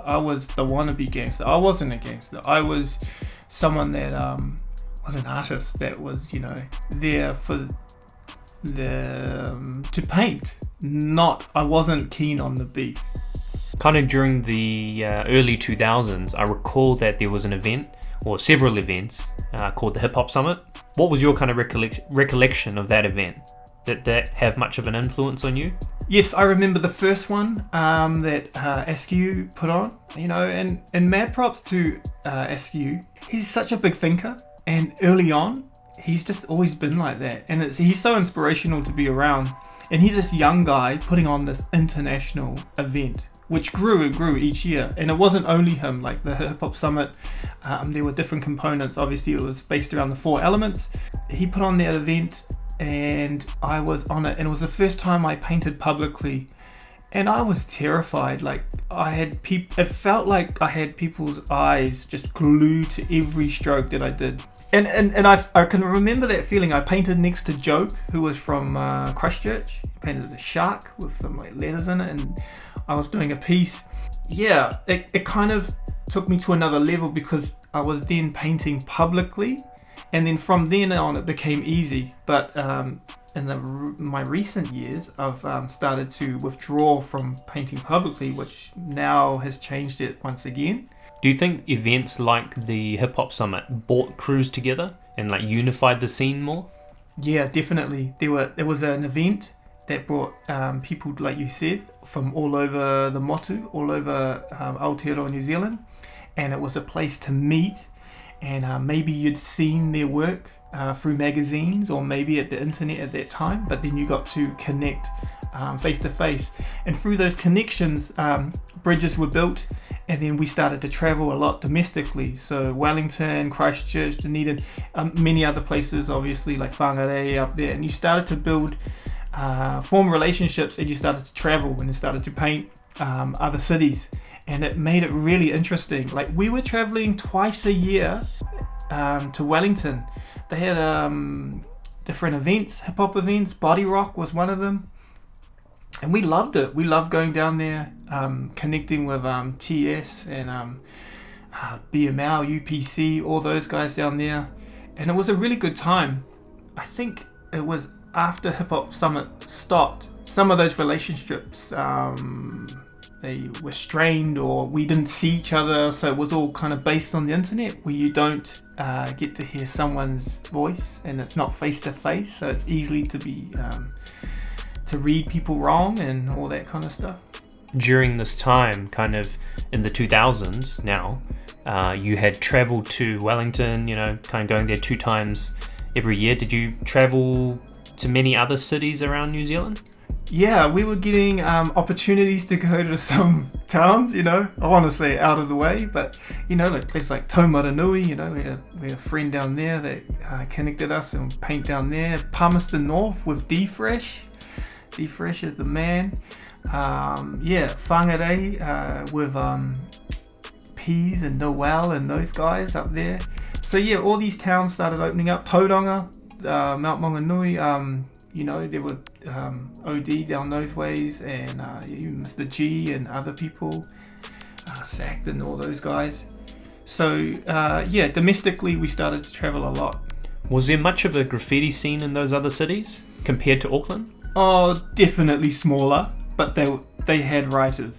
[SPEAKER 2] I was the wannabe gangster. I wasn't a gangster. I was someone that was an artist that was, there for to paint. I wasn't keen on the beat.
[SPEAKER 1] Kind of during the early 2000s, I recall that there was an event, or several events, called the Hip Hop Summit. What was your kind of recollection of that event? Did that have much of an influence on you?
[SPEAKER 2] Yes, I remember the first one that Askew put on, and mad props to Askew. He's such a big thinker, and early on, he's just always been like that. And he's so inspirational to be around. And he's this young guy putting on this international event, which grew and grew each year. And it wasn't only him, like the Hip Hop Summit, there were different components. Obviously, it was based around the 4 elements. He put on that event, and I was on it, and it was the first time I painted publicly, and I was terrified. Like, it felt like I had people's eyes just glued to every stroke that I did. And I can remember that feeling. I painted next to Joke, who was from Christchurch. He painted a shark with some letters in it, and I was doing a piece. Yeah, it kind of took me to another level because I was then painting publicly, and then from then on it became easy. But in my recent years, I've started to withdraw from painting publicly, which now has changed it once again.
[SPEAKER 1] Do you think events like the Hip Hop Summit brought crews together and like unified the scene more?
[SPEAKER 2] Yeah, definitely. There was an event that brought people, like you said, from all over the Motu, all over Aotearoa, New Zealand, and it was a place to meet. And maybe you'd seen their work through magazines or maybe at the internet at that time, but then you got to connect face to face. And through those connections, bridges were built, and then we started to travel a lot domestically. So Wellington, Christchurch, Dunedin, many other places, obviously, like Whangarei up there. And you started to build, form relationships, and you started to travel and you started to paint other cities. And it made it really interesting. Like, we were traveling twice a year to Wellington. They had different events, hip-hop events. Body Rock was one of them. And we loved it. We loved going down there, connecting with TS and BML, UPC, all those guys down there. And it was a really good time. I think it was after Hip Hop Summit stopped, some of those relationships they were strained, or we didn't see each other, so it was all kind of based on the internet, where you don't get to hear someone's voice, and it's not face to face, so it's easily to be to read people wrong and all that kind of stuff.
[SPEAKER 1] During this time, kind of in the 2000s now, you had travelled to Wellington, kind of going there 2 times every year. Did you travel to many other cities around New Zealand?
[SPEAKER 2] Yeah, we were getting opportunities to go to some towns, I want to say out of the way, but, like places like Taumaranui, we had a friend down there that connected us, and paint down there. Palmerston North with D-Fresh. D-Fresh is the man. Whangarei with Peas and Noel and those guys up there. So yeah, all these towns started opening up. Tauranga, Mount Maunganui, there were OD down those ways, and Mr. G and other people, Sacked and all those guys. So domestically we started to travel a lot.
[SPEAKER 1] Was there much of a graffiti scene in those other cities compared to Auckland?
[SPEAKER 2] Oh, definitely smaller, but they had writers.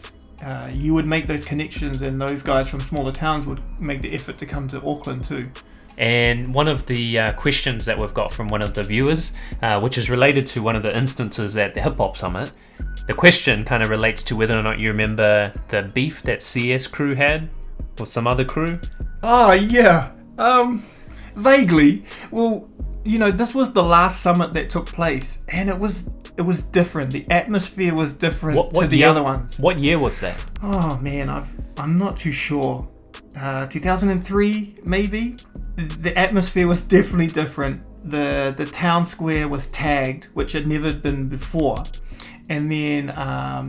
[SPEAKER 2] You would make those connections, and those guys from smaller towns would make the effort to come to Auckland too.
[SPEAKER 1] And one of the questions that we've got from one of the viewers, which is related to one of the instances at the Hip Hop Summit, the question kind of relates to whether or not you remember the beef that CS crew had with some other crew.
[SPEAKER 2] Oh yeah, vaguely. Well, this was the last summit that took place, and it was different. The atmosphere was different to the other ones.
[SPEAKER 1] What year was that?
[SPEAKER 2] Oh man, I'm not too sure. 2003 maybe. The atmosphere was definitely different. The town square was tagged, which had never been before, and then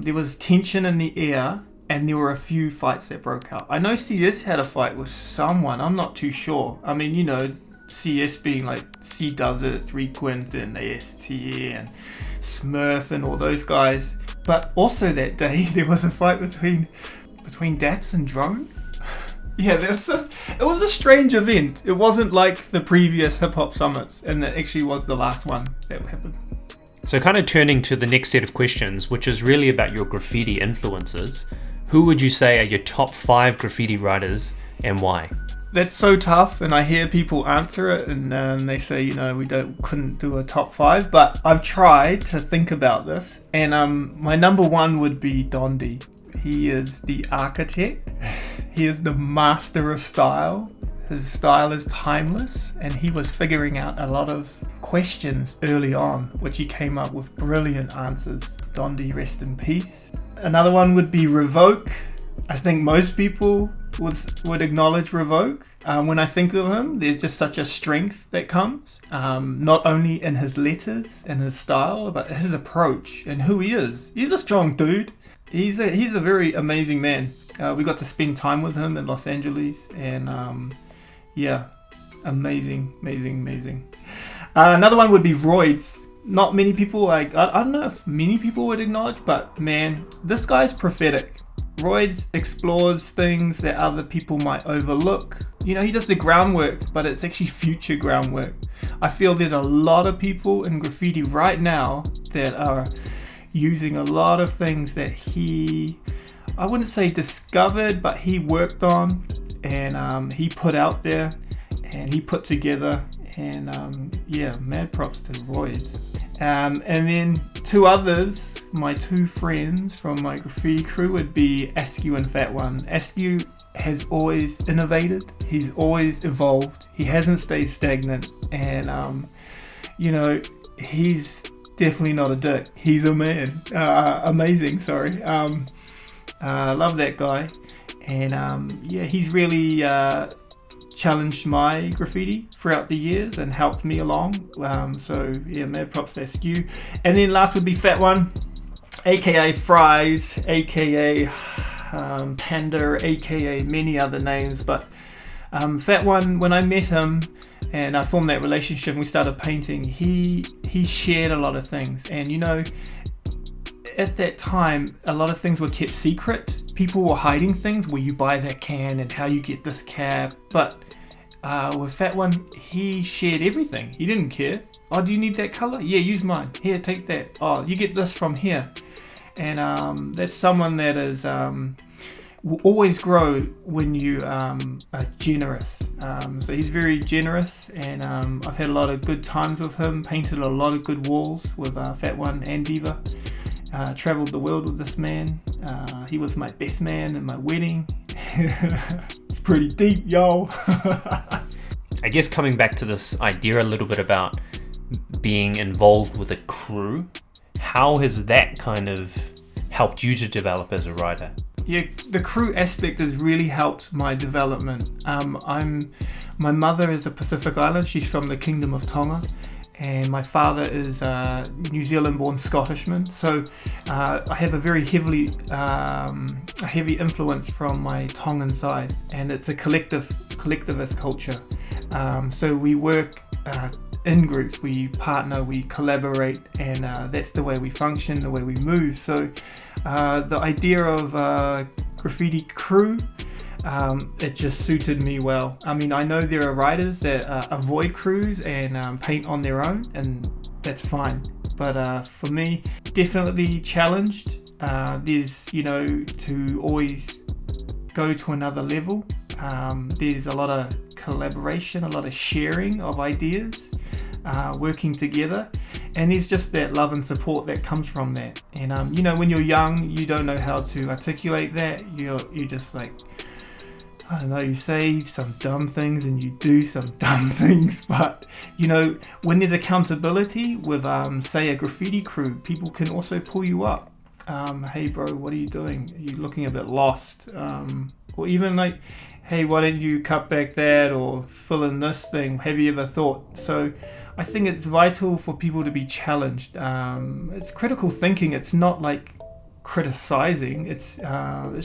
[SPEAKER 2] there was tension in the air, and there were a few fights that broke out. I know CS had a fight with someone. I'm not too sure. I mean, CS being like C Does It, 3 Quint and ASTA and Smurf and all those guys. But also that day there was a fight between Daps and Drone. Yeah, it was a strange event. It wasn't like the previous hip hop summits, and it actually was the last one that happened.
[SPEAKER 1] So kind of turning to the next set of questions, which is really about your graffiti influences. Who would you say are your top 5 graffiti writers, and why?
[SPEAKER 2] That's so tough, and I hear people answer it, and they say, we couldn't do a top 5, but I've tried to think about this, and my number 1 would be Dondi. He is the architect. He is the master of style. His style is timeless, and he was figuring out a lot of questions early on, which he came up with brilliant answers. Dondi, rest in peace. Another one would be Revoke. I think most people would acknowledge Revoke. When I think of him, there's just such a strength that comes, not only in his letters and his style, but his approach and who he is. He's a strong dude. He's a very amazing man. We got to spend time with him in Los Angeles, and amazing. Another one would be Roids. Not many people, I don't know if many people would acknowledge, but man, this guy's prophetic. Roids explores things that other people might overlook. He does the groundwork, but it's actually future groundwork. I feel there's a lot of people in graffiti right now that are using a lot of things that he, I wouldn't say discovered, but he worked on, and he put out there, and he put together, and mad props to Roids. And then 2 others, my 2 friends from my graffiti crew would be Askew and Fat One. Askew has always innovated, he's always evolved, he hasn't stayed stagnant, and he's definitely not a dick. He's a man. Amazing, sorry. Love that guy. And he's really challenged my graffiti throughout the years and helped me along. Mad props to Askew. And then last would be Fat One, aka Fries, aka Panda, aka many other names. But Fat One, when I met him and I formed that relationship and we started painting, he shared a lot of things. And at that time, a lot of things were kept secret. People were hiding things, where you buy that can and how you get this cap. But with Fat One, he shared everything. He didn't care. Oh, do you need that color? Yeah, use mine. Here, take that. Oh, you get this from here. And that's someone that is will always grow when you are generous. So he's very generous, and I've had a lot of good times with him, painted a lot of good walls with Fat One and Diva. Traveled the world with this man. He was my best man in my wedding. It's pretty deep, yo.
[SPEAKER 1] I guess coming back to this idea a little bit about being involved with a crew, how has that kind of helped you to develop as a writer?
[SPEAKER 2] Yeah, the crew aspect has really helped my development. My mother is a Pacific Island. She's from the Kingdom of Tonga, and my father is a New Zealand-born Scottishman. So I have a very heavy influence from my Tongan side, and it's a collectivist culture. So we work in groups, we partner, we collaborate, and that's the way we function, the way we move. So the idea of a graffiti crew, it just suited me well. I mean, I know there are writers that avoid crews and paint on their own, and that's fine. But for me, definitely challenged. There's, to always go to another level. There's a lot of collaboration, a lot of sharing of ideas, working together, and there's just that love and support that comes from that. And when you're young, you don't know how to articulate that. You just like, I don't know, you say some dumb things and you do some dumb things. But when there's accountability with say a graffiti crew, people can also pull you up. Hey bro, what are you doing? Are you looking a bit lost? Or even like, hey, why don't you cut back that or fill in this thing? Have you ever thought? So I think it's vital for people to be challenged. It's critical thinking. It's not like criticizing. It's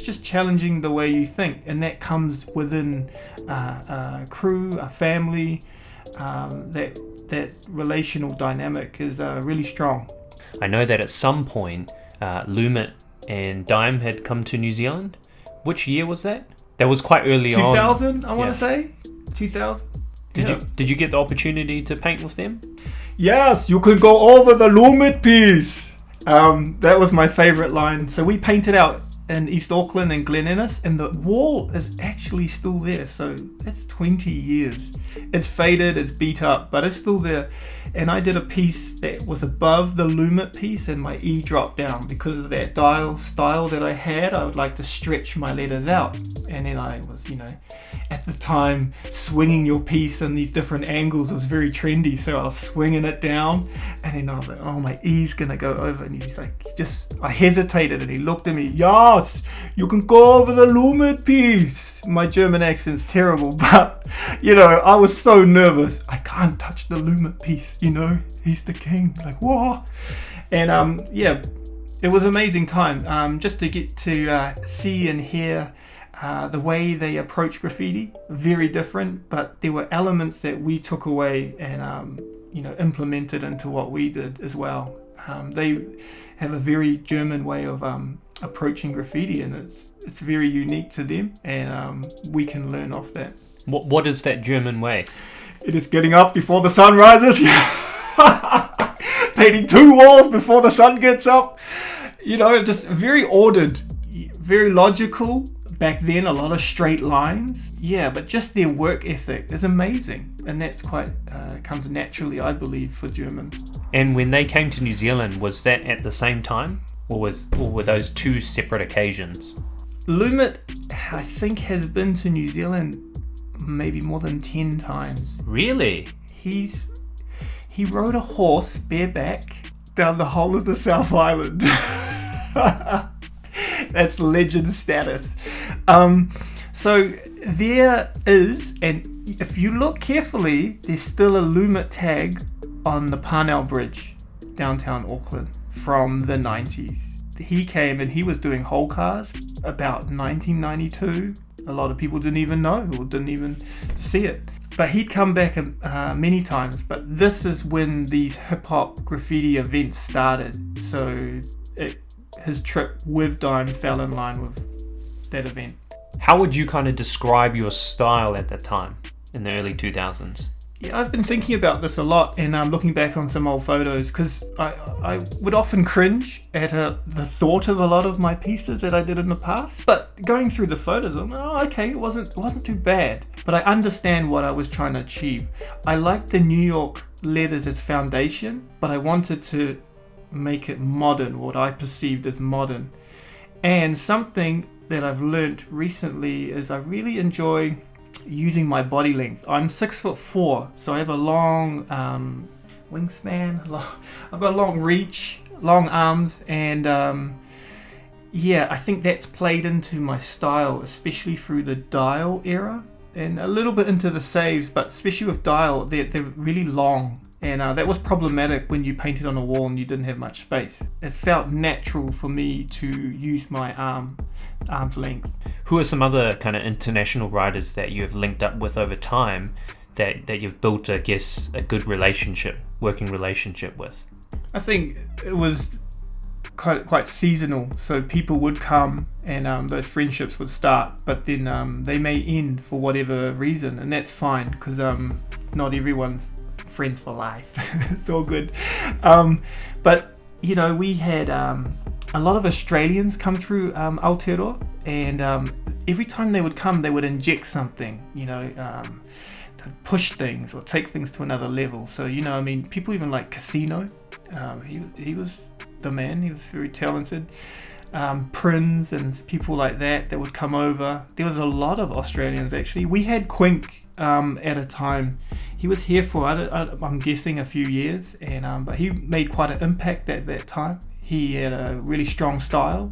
[SPEAKER 2] just challenging the way you think, and that comes within a crew, a family. That relational dynamic is really strong.
[SPEAKER 1] I know that at some point, Lumit and Dime had come to New Zealand. Which year was that? That was quite early
[SPEAKER 2] 2000,
[SPEAKER 1] on.
[SPEAKER 2] I want to say. 2000.
[SPEAKER 1] Did you get the opportunity to paint with them?
[SPEAKER 2] Yes, you could go over the Lumit piece. That was my favorite line. So we painted out in East Auckland and Glen Innes, and the wall is actually still there. So that's 20 years. It's faded, it's beat up, but it's still there. And I did a piece that was above the Lumit piece, and my E dropped down because of that dial style that I had. I would like to stretch my letters out, and then I was, at the time, swinging your piece in these different angles was very trendy. So I was swinging it down, and then I was like, oh, my E's gonna go over. And he's like, I hesitated, and he looked at me, yes, you can go over the Lumit piece. My German accent's terrible, but I was so nervous. I can't touch the Lumit piece, he's the king, like, whoa. And it was an amazing time, just to get to see and hear the way they approach graffiti. Very different, but there were elements that we took away and implemented into what we did as well. They have a very German way of approaching graffiti, and it's very unique to them, and we can learn off that.
[SPEAKER 1] What is that German way?
[SPEAKER 2] It is getting up before the sun rises. Painting 2 walls before the sun gets up. Just very ordered, very logical. Back then, a lot of straight lines. Yeah, but just their work ethic is amazing. And that's quite, comes naturally, I believe, for Germans.
[SPEAKER 1] And when they came to New Zealand, was that at the same time? Or were those 2 separate occasions?
[SPEAKER 2] Lumit, I think, has been to New Zealand maybe more than 10 times.
[SPEAKER 1] Really?
[SPEAKER 2] He rode a horse bareback down the whole of the South Island. That's legend status. So there is, and if you look carefully, there's still a Lumit tag on the Parnell Bridge, downtown Auckland, from the 90s. He came and he was doing whole cars about 1992. A lot of people didn't even know or didn't even see it. But he'd come back many times. But this is when these hip-hop graffiti events started. So his trip with Dime fell in line with that event.
[SPEAKER 1] How would you kind of describe your style at that time, in the early 2000s?
[SPEAKER 2] Yeah, I've been thinking about this a lot, and looking back on some old photos, because I would often cringe at the thought of a lot of my pieces that I did in the past. But going through the photos, I'm okay, it wasn't too bad. But I understand what I was trying to achieve. I liked the New York letters as foundation, but I wanted to make it modern, what I perceived as modern. And something that I've learn't recently is I really enjoy using my body length. I'm 6'4", so I have a long wingspan. I've got a long reach, long arms, and I think that's played into my style, especially through the Dial era and a little bit into the Saves, but especially with Dial, they're really long. And that was problematic when you painted on a wall and you didn't have much space. It felt natural for me to use my arm's length.
[SPEAKER 1] Who are some other kind of international writers that you have linked up with over time that you've built, I guess, a good working relationship with?
[SPEAKER 2] I think it was quite seasonal. So people would come and those friendships would start, but then they may end for whatever reason, and that's fine because not everyone's friends for life. It's all good. But we had a lot of Australians come through Aotearoa, and every time they would come, they would inject something, to push things or take things to another level. So people even like Casino. He was the man. He was very talented. Prince and people like that would come over. There was a lot of Australians actually. We had Quink at a time. He was here for I'm guessing a few years, and but he made quite an impact at that time. He had a really strong style.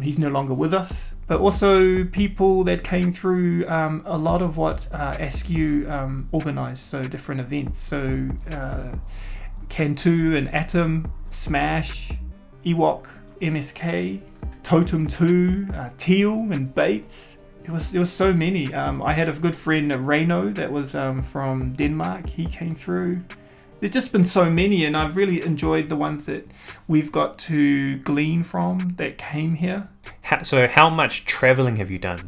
[SPEAKER 2] He's no longer with us, but also people that came through a lot of what Askew organised, so different events. So Cantu and Atom, Smash, Ewok, MSK, Totem 2, Teal and Bates. There was so many. I had a good friend, Reino, that was from Denmark. He came through. There's just been so many, and I've really enjoyed the ones that we've got to glean from that came here.
[SPEAKER 1] So how much traveling have you done?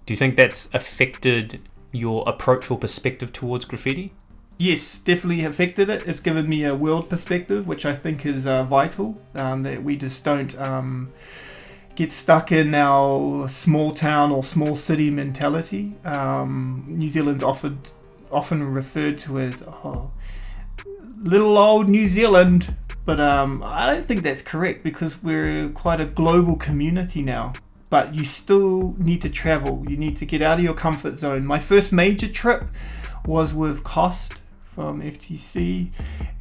[SPEAKER 1] Do you think that's affected your approach or perspective towards graffiti?
[SPEAKER 2] Yes, definitely affected it. It's given me a world perspective, which I think is vital, that we just don't get stuck in our small town or small city mentality. New Zealand's often referred to as little old New Zealand, but I don't think that's correct, because we're quite a global community now. But you still need to travel. You need to get out of your comfort zone. My first major trip was with Cost from FTC,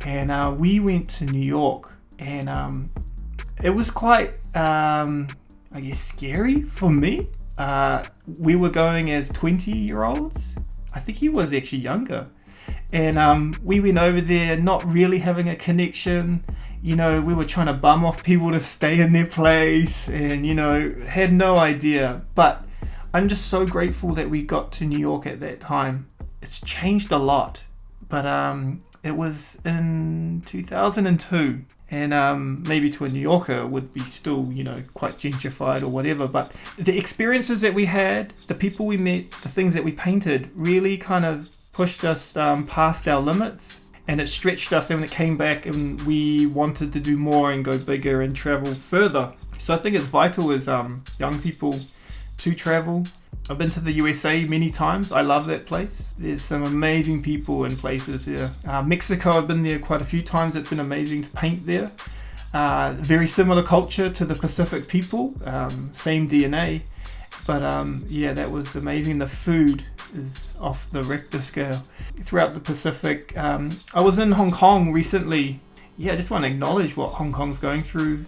[SPEAKER 2] and we went to New York, and it was quite I guess scary for me. We were going as 20-year-olds. I think he was actually younger. And we went over there not really having a connection. We were trying to bum off people to stay in their place, and, had no idea. But I'm just so grateful that we got to New York at that time. It's changed a lot. But it was in 2002. And maybe to a New Yorker would be still, quite gentrified or whatever. But the experiences that we had, the people we met, the things that we painted really kind of pushed us past our limits, and it stretched us, and when it came back and we wanted to do more and go bigger and travel further. So I think it's vital as young people to travel. I've been to the USA many times. I love that place. There's some amazing people and places there. Mexico, I've been there quite a few times. It's been amazing to paint there. Very similar culture to the Pacific people, same DNA. But that was amazing. The food is off the Richter scale. Throughout the Pacific, I was in Hong Kong recently. I just want to acknowledge what Hong Kong's going through.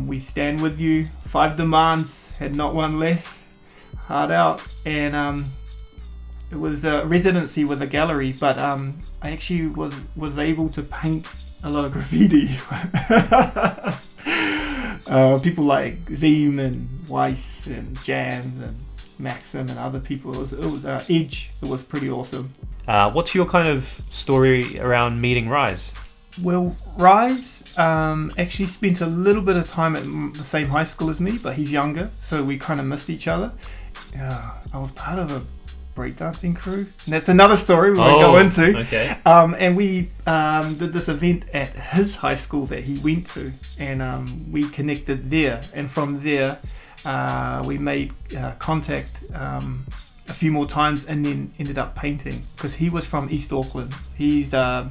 [SPEAKER 2] We stand with you. 5 demands, had not one less. Hard out. And it was a residency with a gallery, but I actually was able to paint a lot of graffiti. People like Zeem and Weiss and Jans and Maxim and other people. It was Edge. It was pretty awesome.
[SPEAKER 1] What's your kind of story around meeting Rise?
[SPEAKER 2] Well, Rise actually spent a little bit of time at the same high school as me, but he's younger, so we kind of missed each other. I was part of a breakdancing crew. And that's another story we won't go into.
[SPEAKER 1] Okay.
[SPEAKER 2] And we did this event at his high school that he went to, and we connected there. And from there, we made contact a few more times, and then ended up painting because he was from East Auckland. He's I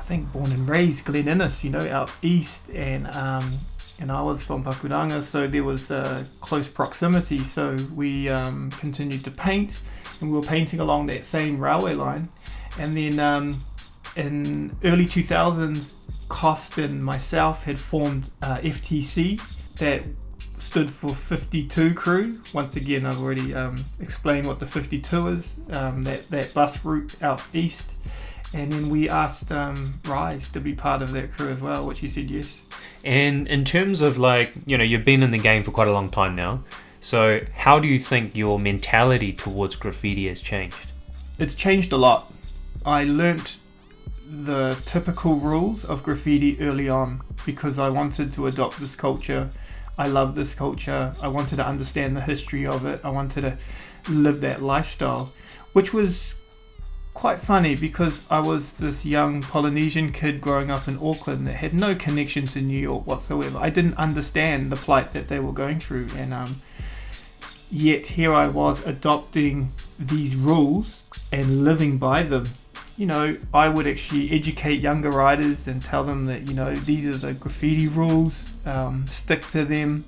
[SPEAKER 2] think born and raised Glen Innes, out east, and I was from Pakuranga, so there was close proximity. So we continued to paint, and we were painting along that same railway line. And then in early 2000s, Cost and myself had formed FTC, that stood for 52 crew. Once again, I've already explained what the 52 is, that bus route out east. And then we asked Rise to be part of that crew as well, which he said yes.
[SPEAKER 1] And in terms of you've been in the game for quite a long time now. So how do you think your mentality towards graffiti has changed?
[SPEAKER 2] It's changed a lot. I learnt the typical rules of graffiti early on because I wanted to adopt this culture. I love this culture. I wanted to understand the history of it. I wanted to live that lifestyle, which was quite funny because I was this young Polynesian kid growing up in Auckland that had no connection to New York whatsoever. I didn't understand the plight that they were going through, and yet here I was adopting these rules and living by them. I would actually educate younger writers and tell them that, these are the graffiti rules, stick to them.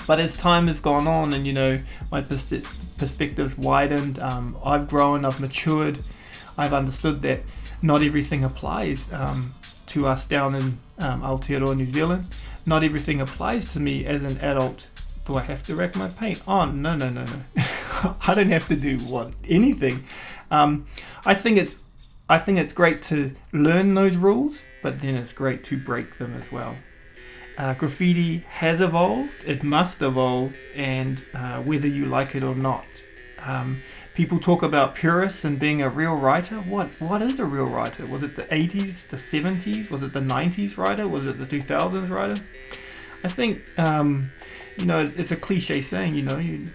[SPEAKER 2] But as time has gone on and, my perspective's widened, I've grown, I've matured, I've understood that not everything applies to us down in Aotearoa, New Zealand. Not everything applies to me as an adult. Do I have to rack my paint? Oh, no. I don't have to do anything. I think it's great to learn those rules, but then it's great to break them as well. Graffiti has evolved, it must evolve, and whether you like it or not. People talk about purists and being a real writer. What is a real writer? Was it the 80s, the 70s? Was it the 90s writer? Was it the 2000s writer? I think, it's a cliche saying, you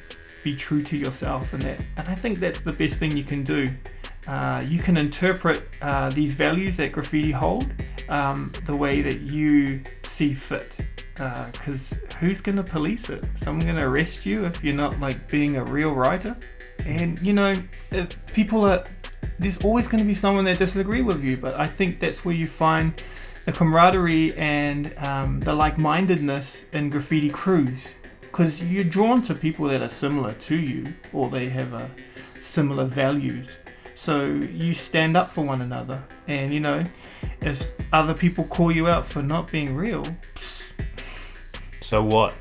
[SPEAKER 2] be true to yourself and that. And I think that's the best thing you can do. You can interpret these values that graffiti hold the way that you see fit. Because who's going to police it? Someone's going to arrest you if you're not being a real writer? And if there's always going to be someone that disagree with you, but I think that's where you find the camaraderie and the like-mindedness in graffiti crews, because you're drawn to people that are similar to you, or they have similar values. So you stand up for one another, and if other people call you out for not being real,
[SPEAKER 1] so what?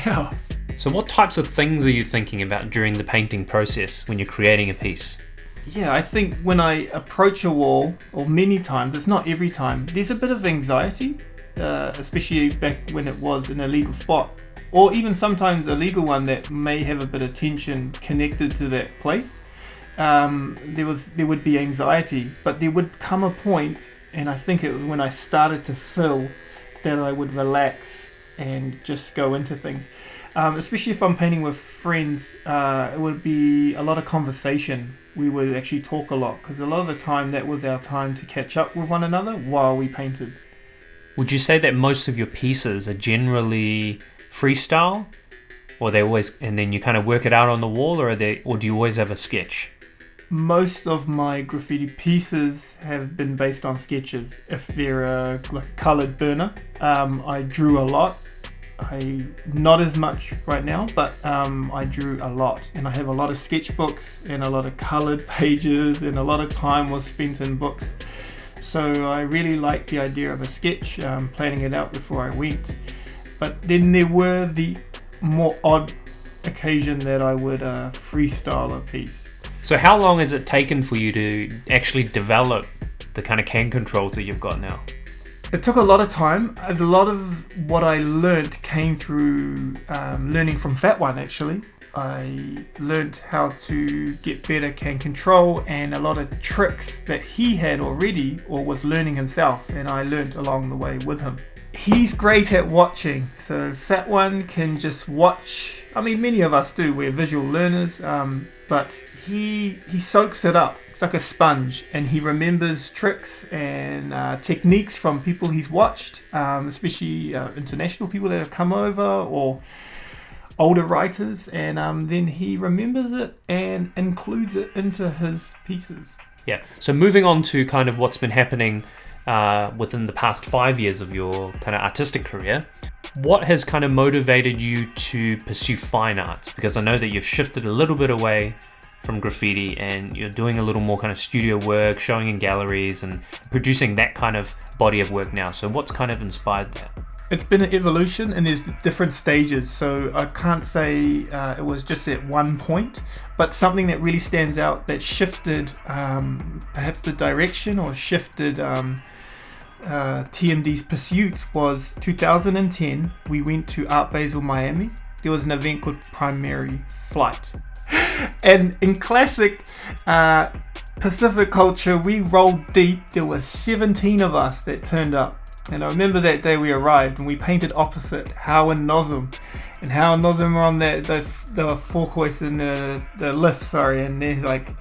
[SPEAKER 2] Yeah.
[SPEAKER 1] So what types of things are you thinking about during the painting process when you're creating a piece?
[SPEAKER 2] Yeah, I think when I approach a wall, or many times, it's not every time, there's a bit of anxiety, especially back when it was an illegal spot, or even sometimes a legal one that may have a bit of tension connected to that place. There would be anxiety, but there would come a point, and I think it was when I started to feel that I would relax and just go into things. Especially if I'm painting with friends, it would be a lot of conversation. We would actually talk a lot, because a lot of the time that was our time to catch up with one another while we painted.
[SPEAKER 1] Would you say that most of your pieces are generally freestyle, or they always, and then you kind of work it out on the wall, or do you always have a sketch?
[SPEAKER 2] Most of my graffiti pieces have been based on sketches. If they're like a coloured burner, I drew a lot. Not as much right now, but I drew a lot, and I have a lot of sketchbooks and a lot of coloured pages, and a lot of time was spent in books. So I really liked the idea of a sketch, planning it out before I went. But then there were the more odd occasion that I would freestyle a piece.
[SPEAKER 1] So how long has it taken for you to actually develop the kind of can controls that you've got now?
[SPEAKER 2] It took a lot of time. A lot of what I learnt came through learning from Fat One, actually. I learnt how to get better can control, and a lot of tricks that he had already or was learning himself, and I learnt along the way with him. he's great at watching. So Fat One can just watch. I mean, many of us do. We're visual learners, but he soaks it up. It's like a sponge, and he remembers tricks and techniques from people he's watched, especially international people that have come over or older writers, and then he remembers it and includes it into his pieces.
[SPEAKER 1] Yeah. So moving on to kind of what's been happening within the past 5 years of your kind of artistic career, what has kind of motivated you to pursue fine arts? Because I know that you've shifted a little bit away from graffiti and you're doing a little more kind of studio work, showing in galleries and producing that kind of body of work now. So what's kind of inspired that?
[SPEAKER 2] It's been an evolution and there's different stages, so I can't say it was just at one point, but something that really stands out that shifted perhaps the direction or shifted TMD's pursuits was 2010. We went to Art Basel Miami. There was an event called Primary Flight, and in classic Pacific culture, we rolled deep. There were 17 of us that turned up. And I remember that day we arrived and we painted opposite How and Nosm. And How and Nosm were on the forecourse in the lift, and they're like,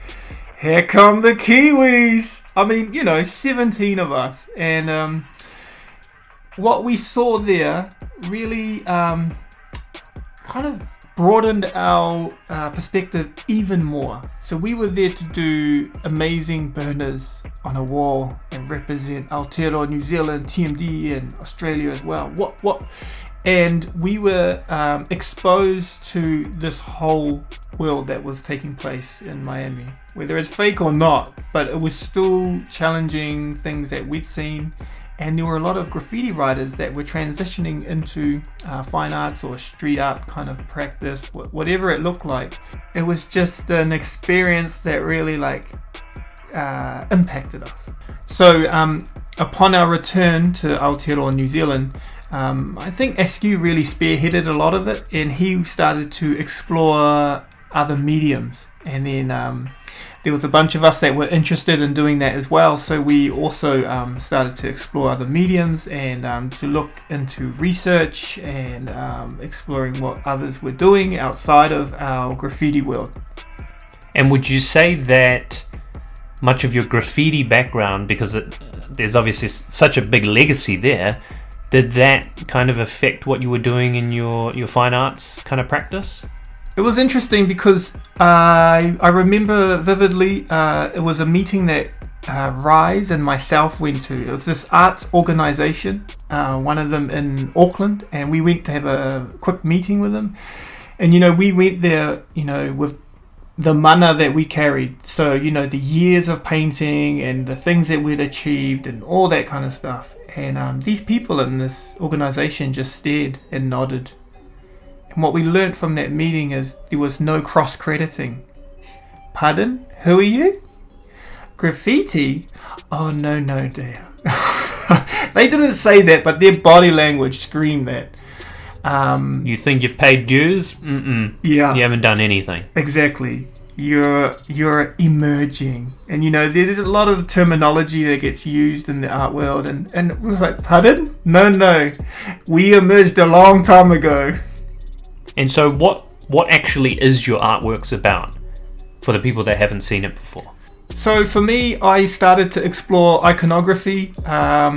[SPEAKER 2] here come the Kiwis! I mean, 17 of us. And what we saw there really kind of broadened our perspective even more. So we were there to do amazing burners on a wall and represent Aotearoa, New Zealand, TMD, and Australia as well. And we were exposed to this whole world that was taking place in Miami, whether it's fake or not, but it was still challenging things that we'd seen. And there were a lot of graffiti writers that were transitioning into fine arts or street art kind of practice, whatever it looked like. It was just an experience that really impacted us. So upon our return to Aotearoa, New Zealand, I think Askew really spearheaded a lot of it, and he started to explore other mediums. And then there was a bunch of us that were interested in doing that as well, so we also started to explore other mediums and to look into research and exploring what others were doing outside of our graffiti world.
[SPEAKER 1] And would you say that much of your graffiti background, because there's obviously such a big legacy there, did that kind of affect what you were doing in your fine arts kind of practice?
[SPEAKER 2] It was interesting because I remember vividly it was a meeting that Rise and myself went to. It was this arts organisation, one of them in Auckland, and we went to have a quick meeting with them. And we went there, with the mana that we carried. So, the years of painting and the things that we'd achieved and all that kind of stuff. And these people in this organisation just stared and nodded. And what we learned from that meeting is there was no cross-crediting. Pardon? Who are you? Graffiti? Oh, no, dear. They didn't say that, but their body language screamed that.
[SPEAKER 1] You think you've paid dues? Mm-mm.
[SPEAKER 2] Yeah.
[SPEAKER 1] You haven't done anything.
[SPEAKER 2] Exactly. You're emerging. And there's a lot of terminology that gets used in the art world, and we was like, pardon? No. We emerged a long time ago.
[SPEAKER 1] And so what actually is your artworks about for the people that haven't seen it before?
[SPEAKER 2] So for me, I started to explore iconography, a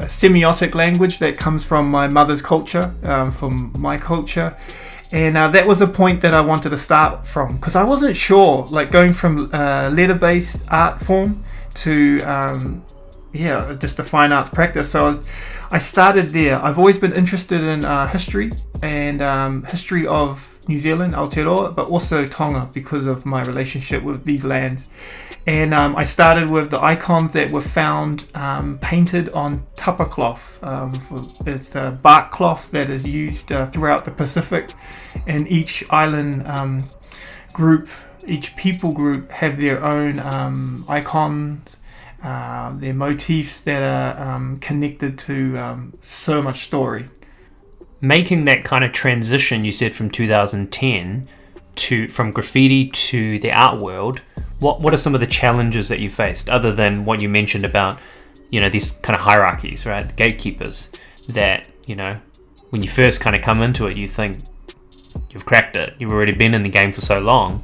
[SPEAKER 2] semiotic language that comes from my mother's culture, from my culture. And that was a point that I wanted to start from, because I wasn't sure, going from letter-based art form to just a fine arts practice. So I started there. I've always been interested in history and history of New Zealand, Aotearoa, but also Tonga because of my relationship with these lands. And I started with the icons that were found painted on tapa cloth. It's a bark cloth that is used throughout the Pacific, and each island group, each people group have their own icons, their motifs that are connected to so much story.
[SPEAKER 1] Making that kind of transition, you said from 2010 from graffiti to the art world, what are some of the challenges that you faced, other than what you mentioned about these kind of hierarchies, right, the gatekeepers? that, when you first kind of come into it, you think you've cracked it, you've already been in the game for so long,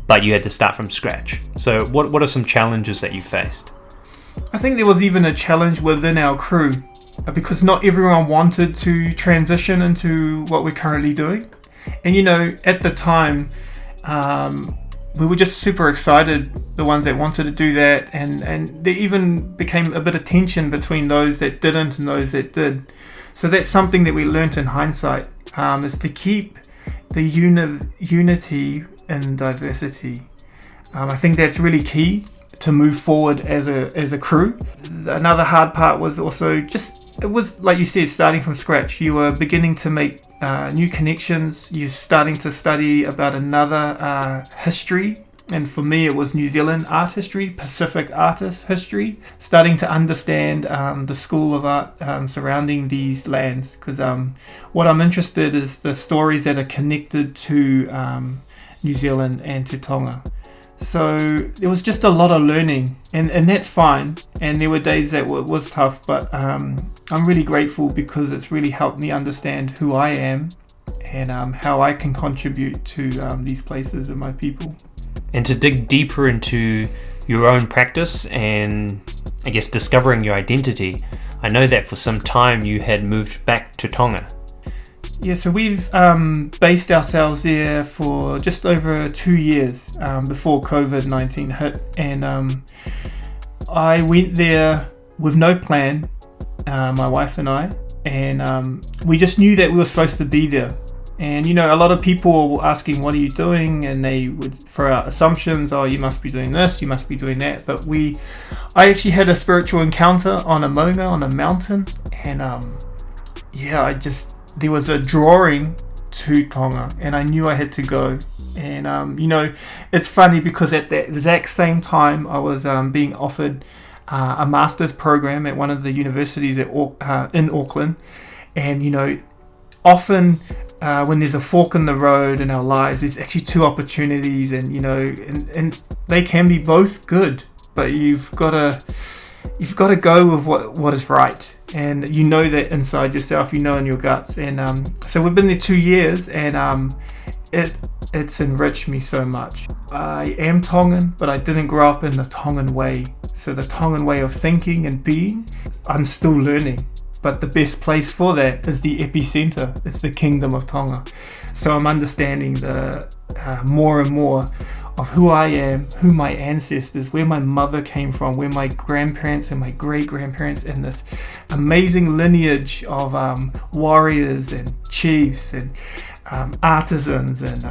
[SPEAKER 1] but you had to start from scratch. So what are some challenges that you faced?
[SPEAKER 2] I think there was even a challenge within our crew, because not everyone wanted to transition into what we're currently doing. And at the time, we were just super excited, the ones that wanted to do that, and there even became a bit of tension between those that didn't and those that did. So that's something that we learnt in hindsight, is to keep the unity in diversity. I think that's really key to move forward as a crew. Another hard part was also it was like you said, starting from scratch. You were beginning to make new connections. You're starting to study about another history. And for me, it was New Zealand art history, Pacific artist history. Starting to understand the school of art surrounding these lands. Because what I'm interested in is the stories that are connected to New Zealand and to Tonga. So there was just a lot of learning, and that's fine. And there were days that was tough, but I'm really grateful because it's really helped me understand who I am and how I can contribute to these places and my people.
[SPEAKER 1] And to dig deeper into your own practice and I guess discovering your identity, I know that for some time you had moved back to Tonga.
[SPEAKER 2] Yeah, so we've based ourselves there for just over 2 years before COVID-19 hit, and I went there with no plan, my wife and I, and we just knew that we were supposed to be there. And a lot of people were asking, what are you doing? And they would throw out assumptions, oh, you must be doing this, you must be doing that. But I actually had a spiritual encounter on a maunga, on a mountain, and there was a drawing to Tonga, and I knew I had to go. And it's funny because at the exact same time I was being offered a master's program at one of the universities in Auckland. And often when there's a fork in the road in our lives, there's actually two opportunities, and they can be both good, but you've got to go with what is right. And that inside yourself, in your guts. And so we've been there 2 years, and it's enriched me so much. I am Tongan, but I didn't grow up in the Tongan way. So the Tongan way of thinking and being, I'm still learning. But the best place for that is the epicenter. It's the Kingdom of Tonga. So I'm understanding the more and more of who I am, who my ancestors, where my mother came from, where my grandparents and my great-grandparents, and this amazing lineage of warriors and chiefs and artisans and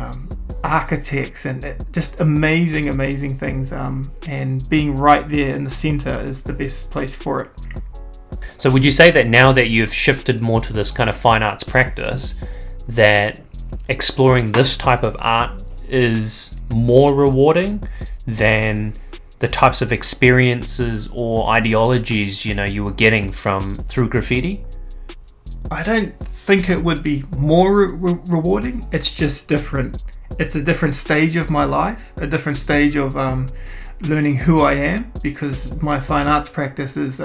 [SPEAKER 2] architects, and just amazing things. And being right there in the center is the best place for it.
[SPEAKER 1] So would you say that now that you've shifted more to this kind of fine arts practice, that exploring this type of art is more rewarding than the types of experiences or ideologies you were getting through graffiti?
[SPEAKER 2] I don't think it would be more rewarding. It's just different. It's a different stage of my life, a different stage of learning who I am, because my fine arts practice is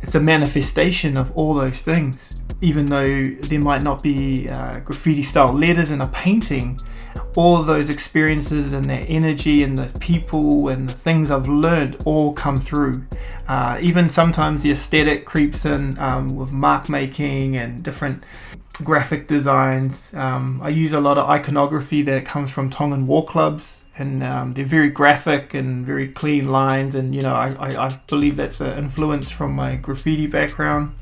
[SPEAKER 2] it's a manifestation of all those things. Even though there might not be graffiti style letters in a painting, all of those experiences and that energy and the people and the things I've learned all come through. Even sometimes the aesthetic creeps in with mark making and different graphic designs. I use a lot of iconography that comes from Tongan war clubs, and they're very graphic and very clean lines, and I believe that's an influence from my graffiti background.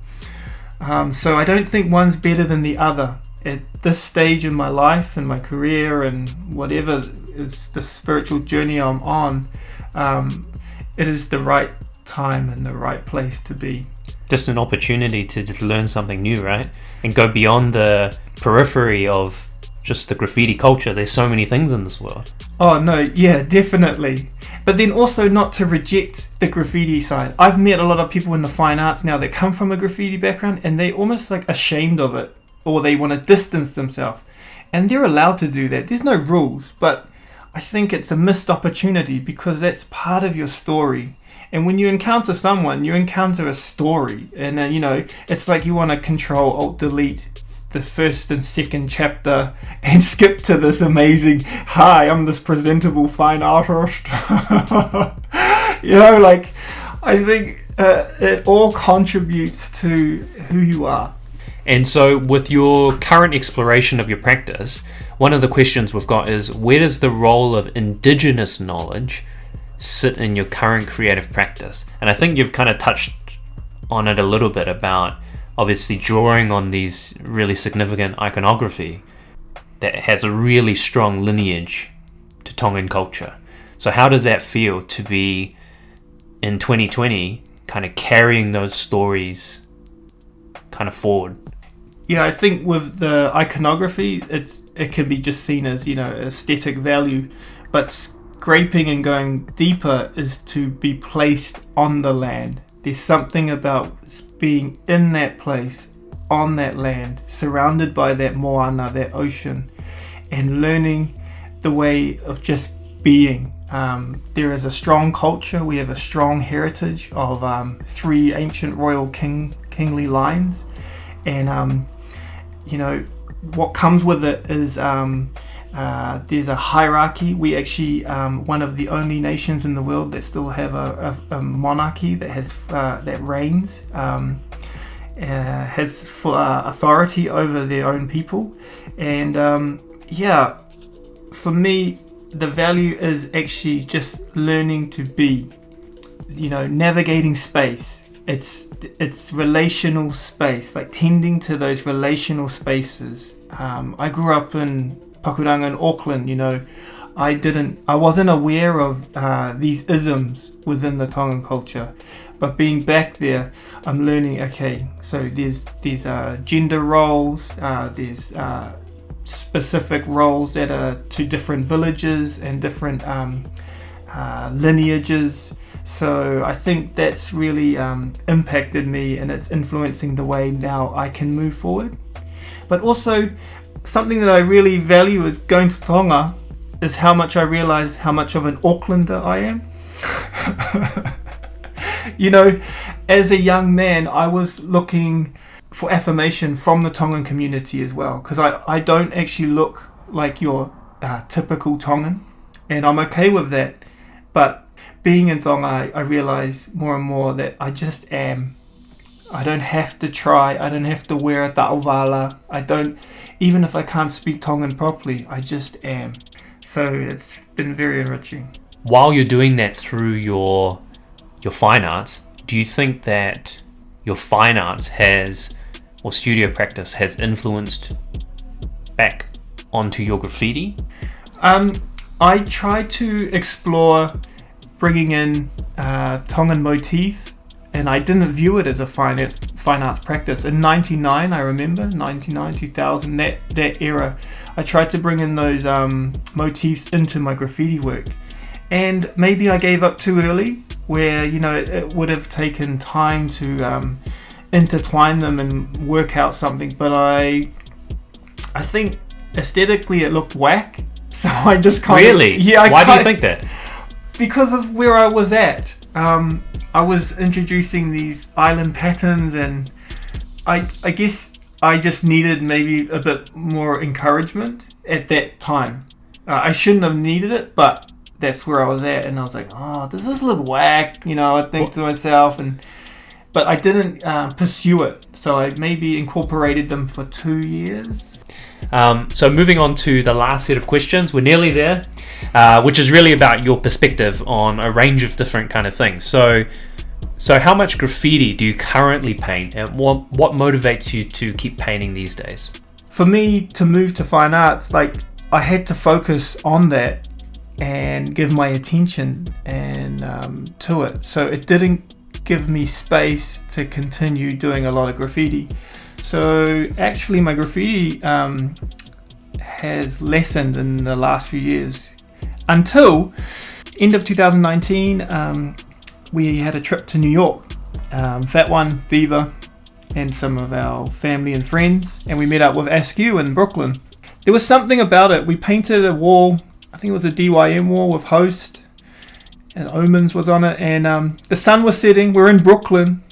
[SPEAKER 2] So I don't think one's better than the other. At this stage in my life and my career and whatever is the spiritual journey I'm on, it is the right time and the right place to be.
[SPEAKER 1] Just an opportunity to just learn something new, right? And go beyond the periphery of just the graffiti culture. There's so many things in this world.
[SPEAKER 2] Oh no, yeah, definitely. But then also not to reject the graffiti side. I've met a lot of people in the fine arts now that come from a graffiti background, and they're almost like ashamed of it, or they want to distance themselves. And they're allowed to do that. There's no rules, but I think it's a missed opportunity, because that's part of your story. And when you encounter someone, you encounter a story. And then, it's like you want to Control Alt Delete the first and second chapter and skip to this amazing, hi, I'm this presentable fine artist. I think it all contributes to who you are.
[SPEAKER 1] And so with your current exploration of your practice, one of the questions we've got is, where does the role of indigenous knowledge sit in your current creative practice? And I think you've kind of touched on it a little bit about obviously drawing on these really significant iconography that has a really strong lineage to Tongan culture. So how does that feel to be in 2020 kind of carrying those stories kind of forward?
[SPEAKER 2] Yeah, I think with the iconography, it can be just seen as, aesthetic value, but scraping and going deeper is to be placed on the land. There's something about being in that place, on that land, surrounded by that moana, that ocean, and learning the way of just being. There is a strong culture. We have a strong heritage of 3 ancient royal kingly lines, and what comes with it is there's a hierarchy. We actually one of the only nations in the world that still have a monarchy that has that reigns, has authority over their own people, and for me, the value is actually just learning to be, navigating space. It's relational space, like tending to those relational spaces. I grew up in Pakuranga in Auckland. I wasn't aware of these isms within the Tongan culture, but being back there, I'm learning. Okay, so there's gender roles, there's specific roles that are to different villages and different lineages. So I think that's really impacted me, and it's influencing the way now I can move forward. But also, something that I really value is going to Tonga is how much I realize how much of an Aucklander I am. As a young man, I was looking for affirmation from the Tongan community as well, because I don't actually look like your typical Tongan, and I'm okay with that. But being in Tonga, I realize more and more that I just am. I don't have to try. I don't have to wear a ta'awala. I don't, even if I can't speak Tongan properly, I just am. So it's been very enriching.
[SPEAKER 1] While you're doing that through your fine arts, do you think that your fine arts or studio practice has influenced back onto your graffiti? I try to explore bringing in Tongan motif, and I didn't view it as a fine arts practice. In 99, I remember, 99, 2000, that era, I tried to bring in those motifs into my graffiti work. And maybe I gave up too early, where, it would have taken time to intertwine them and work out something. But I think aesthetically it looked whack. So I just kind of... Really?
[SPEAKER 2] Yeah.
[SPEAKER 1] Why do you think that?
[SPEAKER 2] Because of where I was at. I was introducing these island patterns, and I guess I just needed maybe a bit more encouragement at that time. I shouldn't have needed it, but that's where I was at, and I was like, oh, does this look whack? I think to myself, but I didn't pursue it. So I maybe incorporated them for 2 years.
[SPEAKER 1] So moving on to the last set of questions, we're nearly there, which is really about your perspective on a range of different kind of things. So how much graffiti do you currently paint, and what motivates you to keep painting these days?
[SPEAKER 2] For me to move to fine arts, I had to focus on that and give my attention and to it. So it didn't give me space to continue doing a lot of graffiti. So actually my graffiti has lessened in the last few years, until end of 2019. We had a trip to New York, Fat One, Diva, and some of our family and friends, and we met up with Askew in Brooklyn. There was something about it. We painted a wall, I think it was a DYM wall with Host, and Omens was on it, and the sun was setting. We're in Brooklyn,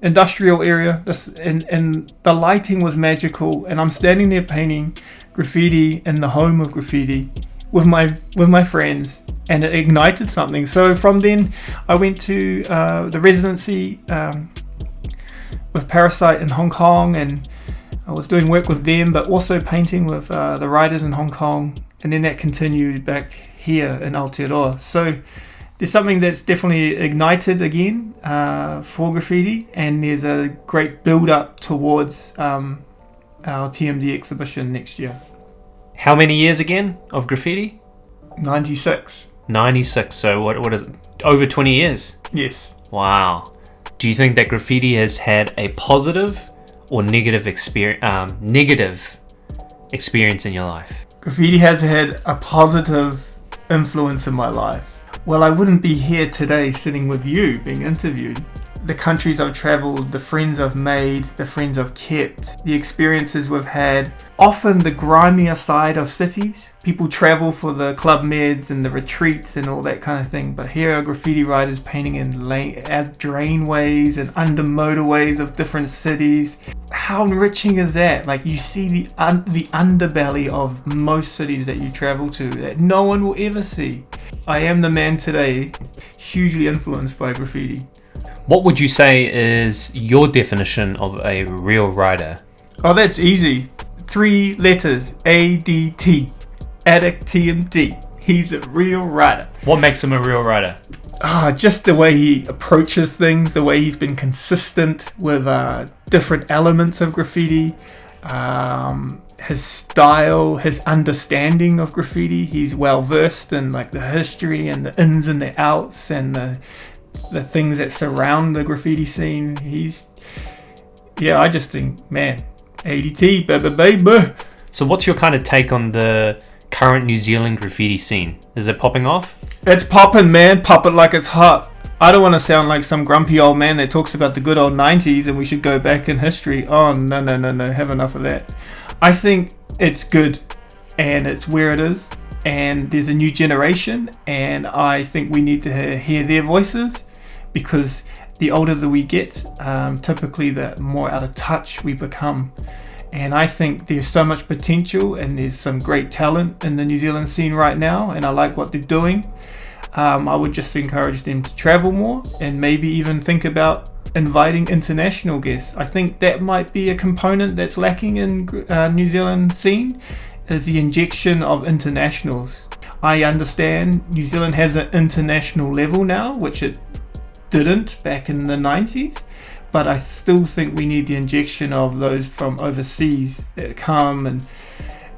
[SPEAKER 2] industrial area, and the lighting was magical, and I'm standing there painting graffiti in the home of graffiti with my friends, and it ignited something. So from then I went to the residency with Parasite in Hong Kong, and I was doing work with them, but also painting with the writers in Hong Kong, and then that continued back here in Aotearoa. So there's something that's definitely ignited again for graffiti, and there's a great build up towards our TMD exhibition next year.
[SPEAKER 1] How many years again of graffiti?
[SPEAKER 2] 96.
[SPEAKER 1] 96, so what is it? Over 20 years?
[SPEAKER 2] Yes.
[SPEAKER 1] Wow. Do you think that graffiti has had a positive or negative experience in your life?
[SPEAKER 2] Graffiti has had a positive influence in my life. Well, I wouldn't be here today sitting with you being interviewed. The countries I've traveled, the friends I've made, the friends I've kept, the experiences we've had, often the grimier side of cities. People travel for the club meds and the retreats and all that kind of thing, but here are graffiti writers painting in drainways and under motorways of different cities. How enriching is that? Like, you see the underbelly of most cities that you travel to that no one will ever see. I am the man today, hugely influenced by graffiti.
[SPEAKER 1] What would you say is your definition of a real writer?
[SPEAKER 2] Oh, that's easy. 3 letters. ADT. Addict TMD. He's a real writer.
[SPEAKER 1] What makes him a real writer?
[SPEAKER 2] Just the way he approaches things, the way he's been consistent with different elements of graffiti, his style, his understanding of graffiti. He's well versed in like the history and the ins and the outs and the things that surround the graffiti scene. I just think, man, ADT, baby.
[SPEAKER 1] So what's your kind of take on the current New Zealand graffiti scene? Is it popping off?
[SPEAKER 2] It's popping, man. Pop it like it's hot. I don't want to sound like some grumpy old man that talks about the good old 90s and we should go back in history. Oh, no. Have enough of that. I think it's good and it's where it is. And there's a new generation, and I think we need to hear their voices, because the older that we get, typically the more out of touch we become. And I think there's so much potential, and there's some great talent in the New Zealand scene right now, and I like what they're doing. I would just encourage them to travel more, and maybe even think about inviting international guests. I think that might be a component that's lacking in New Zealand scene, is the injection of internationals. I understand New Zealand has an international level now, which it didn't back in the 90s, but I still think we need the injection of those from overseas that come and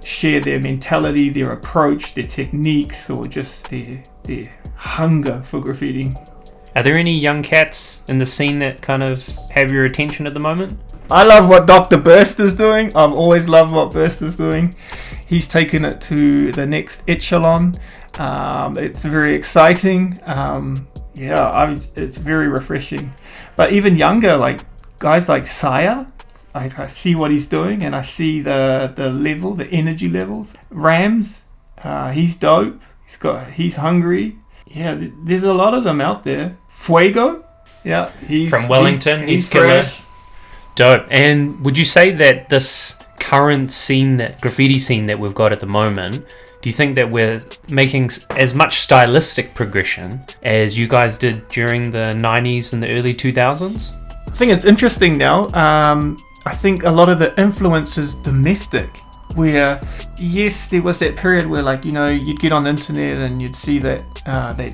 [SPEAKER 2] share their mentality, their approach, their techniques, or just their hunger for graffiti.
[SPEAKER 1] Are there any young cats in the scene that kind of have your attention at the moment?
[SPEAKER 2] I love what Dr. Burst is doing. I've always loved what Burst is doing. He's taken it to the next echelon. It's very exciting. It's very refreshing. But even younger, like guys like Saya, I see what he's doing, and I see the level, the energy levels. Rams, he's dope. He's hungry. Yeah, there's a lot of them out there. Fuego, yeah, he's
[SPEAKER 1] from Wellington. He's
[SPEAKER 2] killer.
[SPEAKER 1] fresh. Dope. And would you say that this current scene, that graffiti scene that we've got at the moment, do you think that we're making as much stylistic progression as you guys did during the 90s and the early 2000s?
[SPEAKER 2] I think it's interesting now. I think a lot of the influence is domestic, where yes, there was that period where, like, you know, you'd get on the internet and you'd see that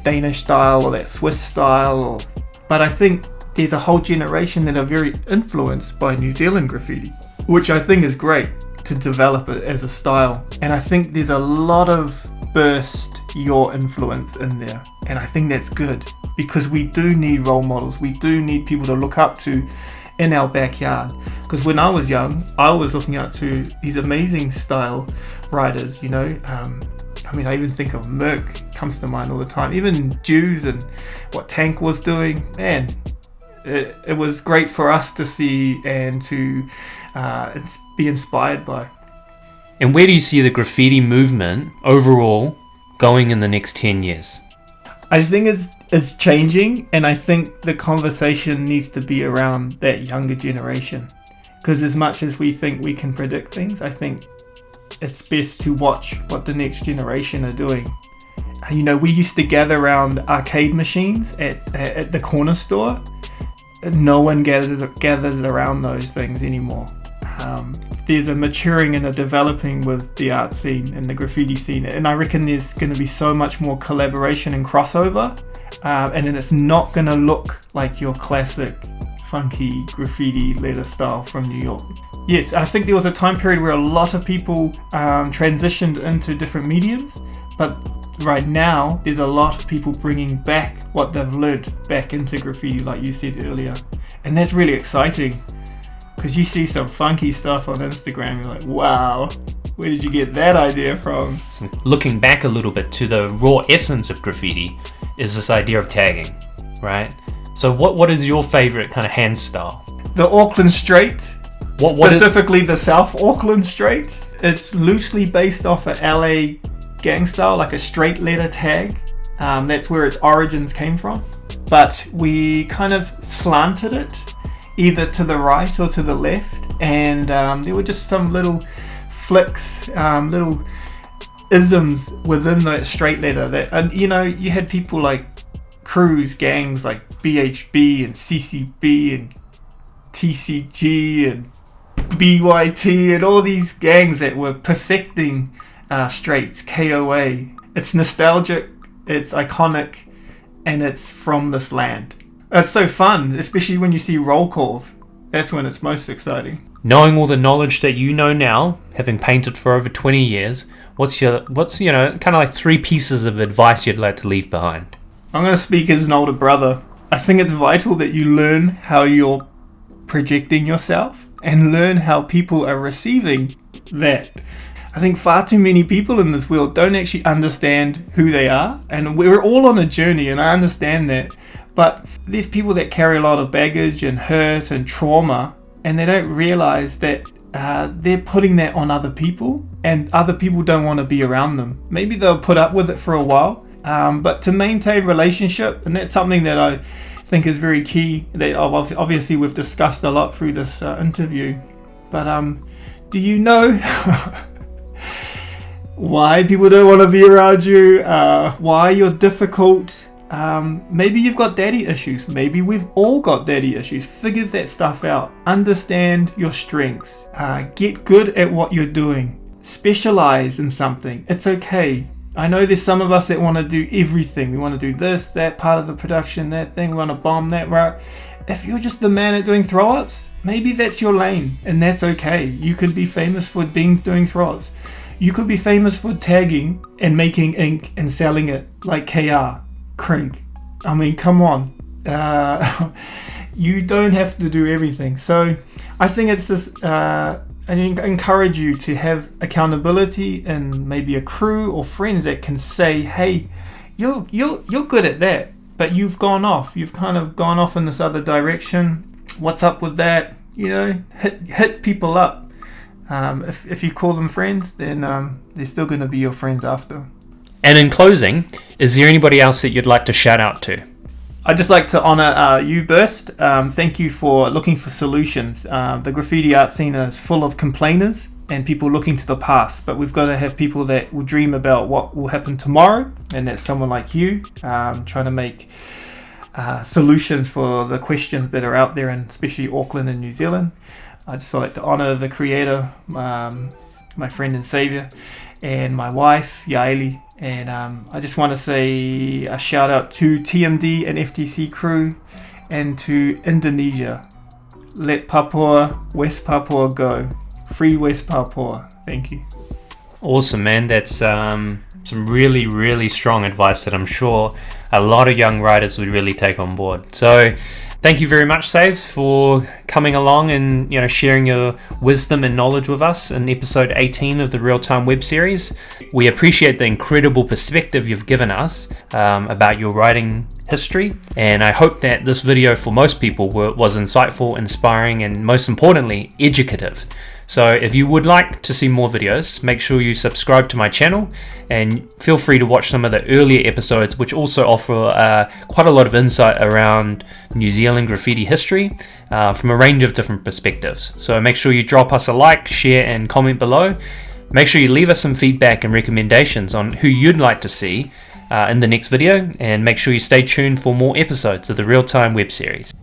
[SPEAKER 2] Danish style or that Swiss style, but I think there's a whole generation that are very influenced by New Zealand graffiti, which I think is great to develop it as a style. And I think there's a lot of Burst, your influence in there, and I think that's good, because we do need role models. We do need people to look up to in our backyard, because when I was young, I was looking up to these amazing style writers, you know. I even think of Merc comes to mind all the time, even Jews and what Tank was doing. Man, it was great for us to see and to be inspired by.
[SPEAKER 1] And where do you see the graffiti movement overall going in the next 10 years?
[SPEAKER 2] I think it's changing, and I think the conversation needs to be around that younger generation. Because as much as we think we can predict things, I think it's best to watch what the next generation are doing. You know, we used to gather around arcade machines at the corner store. No one gathers around those things anymore. There's a maturing and a developing with the art scene and the graffiti scene, and I reckon there's going to be so much more collaboration and crossover, and then it's not going to look like your classic funky graffiti letter style from New York. Yes, I think there was a time period where a lot of people transitioned into different mediums, but right now there's a lot of people bringing back what they've learned back into graffiti, like you said earlier, and that's really exciting. Because you see some funky stuff on Instagram, you're like, wow, where did you get that idea from?
[SPEAKER 1] So looking back a little bit to the raw essence of graffiti is this idea of tagging, right? So what is your favorite kind of hand style?
[SPEAKER 2] The Auckland straight, specifically the South Auckland straight. It's loosely based off a LA gang style, like a straight letter tag. That's where its origins came from. But we kind of slanted it either to the right or to the left, and there were just some little flicks, little isms within the straight letter that, and you know, you had people like crews, gangs like BHB and CCB and TCG and BYT and all these gangs that were perfecting straights, KOA. It's nostalgic, it's iconic, and it's from this land. It's so fun, especially when you see roll calls. That's when it's most exciting.
[SPEAKER 1] Knowing all the knowledge that you know now, having painted for over 20 years, what's kind of like 3 pieces of advice you'd like to leave behind?
[SPEAKER 2] I'm going to speak as an older brother. I think it's vital that you learn how you're projecting yourself and learn how people are receiving that. I think far too many people in this world don't actually understand who they are, and we're all on a journey, and I understand that. But there's people that carry a lot of baggage and hurt and trauma, and they don't realize that they're putting that on other people, and other people don't want to be around them. Maybe they'll put up with it for a while, but to maintain relationship, and that's something that I think is very key, that obviously we've discussed a lot through this interview. But do you know why people don't want to be around you? Why you're difficult? Maybe you've got daddy issues. Maybe we've all got daddy issues. Figure that stuff out. Understand your strengths. Get good at what you're doing. Specialize in something. It's okay. I know there's some of us that want to do everything. We want to do this, that part of the production, that thing. We want to bomb that route. If you're just the man at doing throw-ups, maybe that's your lane, and that's okay. You could be famous for doing throw-ups. You could be famous for tagging and making ink and selling it like KR. Crink. I mean, come on. You don't have to do everything. So I think it's just I encourage you to have accountability and maybe a crew or friends that can say, hey, you're good at that, but you've gone off. You've kind of gone off in this other direction. What's up with that? You know, hit people up. If you call them friends, then they're still going to be your friends after.
[SPEAKER 1] And in closing, is there anybody else that you'd like to shout out to?
[SPEAKER 2] I'd just like to honour you, Burst. Thank you for looking for solutions. The graffiti art scene is full of complainers and people looking to the past, but we've got to have people that will dream about what will happen tomorrow, and that's someone like you, trying to make solutions for the questions that are out there, and especially Auckland and New Zealand. I just like to honour the creator, my friend and saviour, and my wife, Yaeli. And I just want to say a shout out to TMD and FTC crew, and to Indonesia. Let Papua, West Papua go. Free West Papua. Thank you.
[SPEAKER 1] Awesome, man. That's some really, really strong advice that I'm sure a lot of young writers would really take on board. So thank you very much, Saves, for coming along and sharing your wisdom and knowledge with us in episode 18 of the Real-Time Web Series. We appreciate the incredible perspective you've given us about your writing history, and I hope that this video for most people was insightful, inspiring, and most importantly, educative. So if you would like to see more videos, make sure you subscribe to my channel and feel free to watch some of the earlier episodes, which also offer quite a lot of insight around New Zealand graffiti history from a range of different perspectives. So make sure you drop us a like, share and comment below. Make sure you leave us some feedback and recommendations on who you'd like to see in the next video, and make sure you stay tuned for more episodes of the Real-Time web series.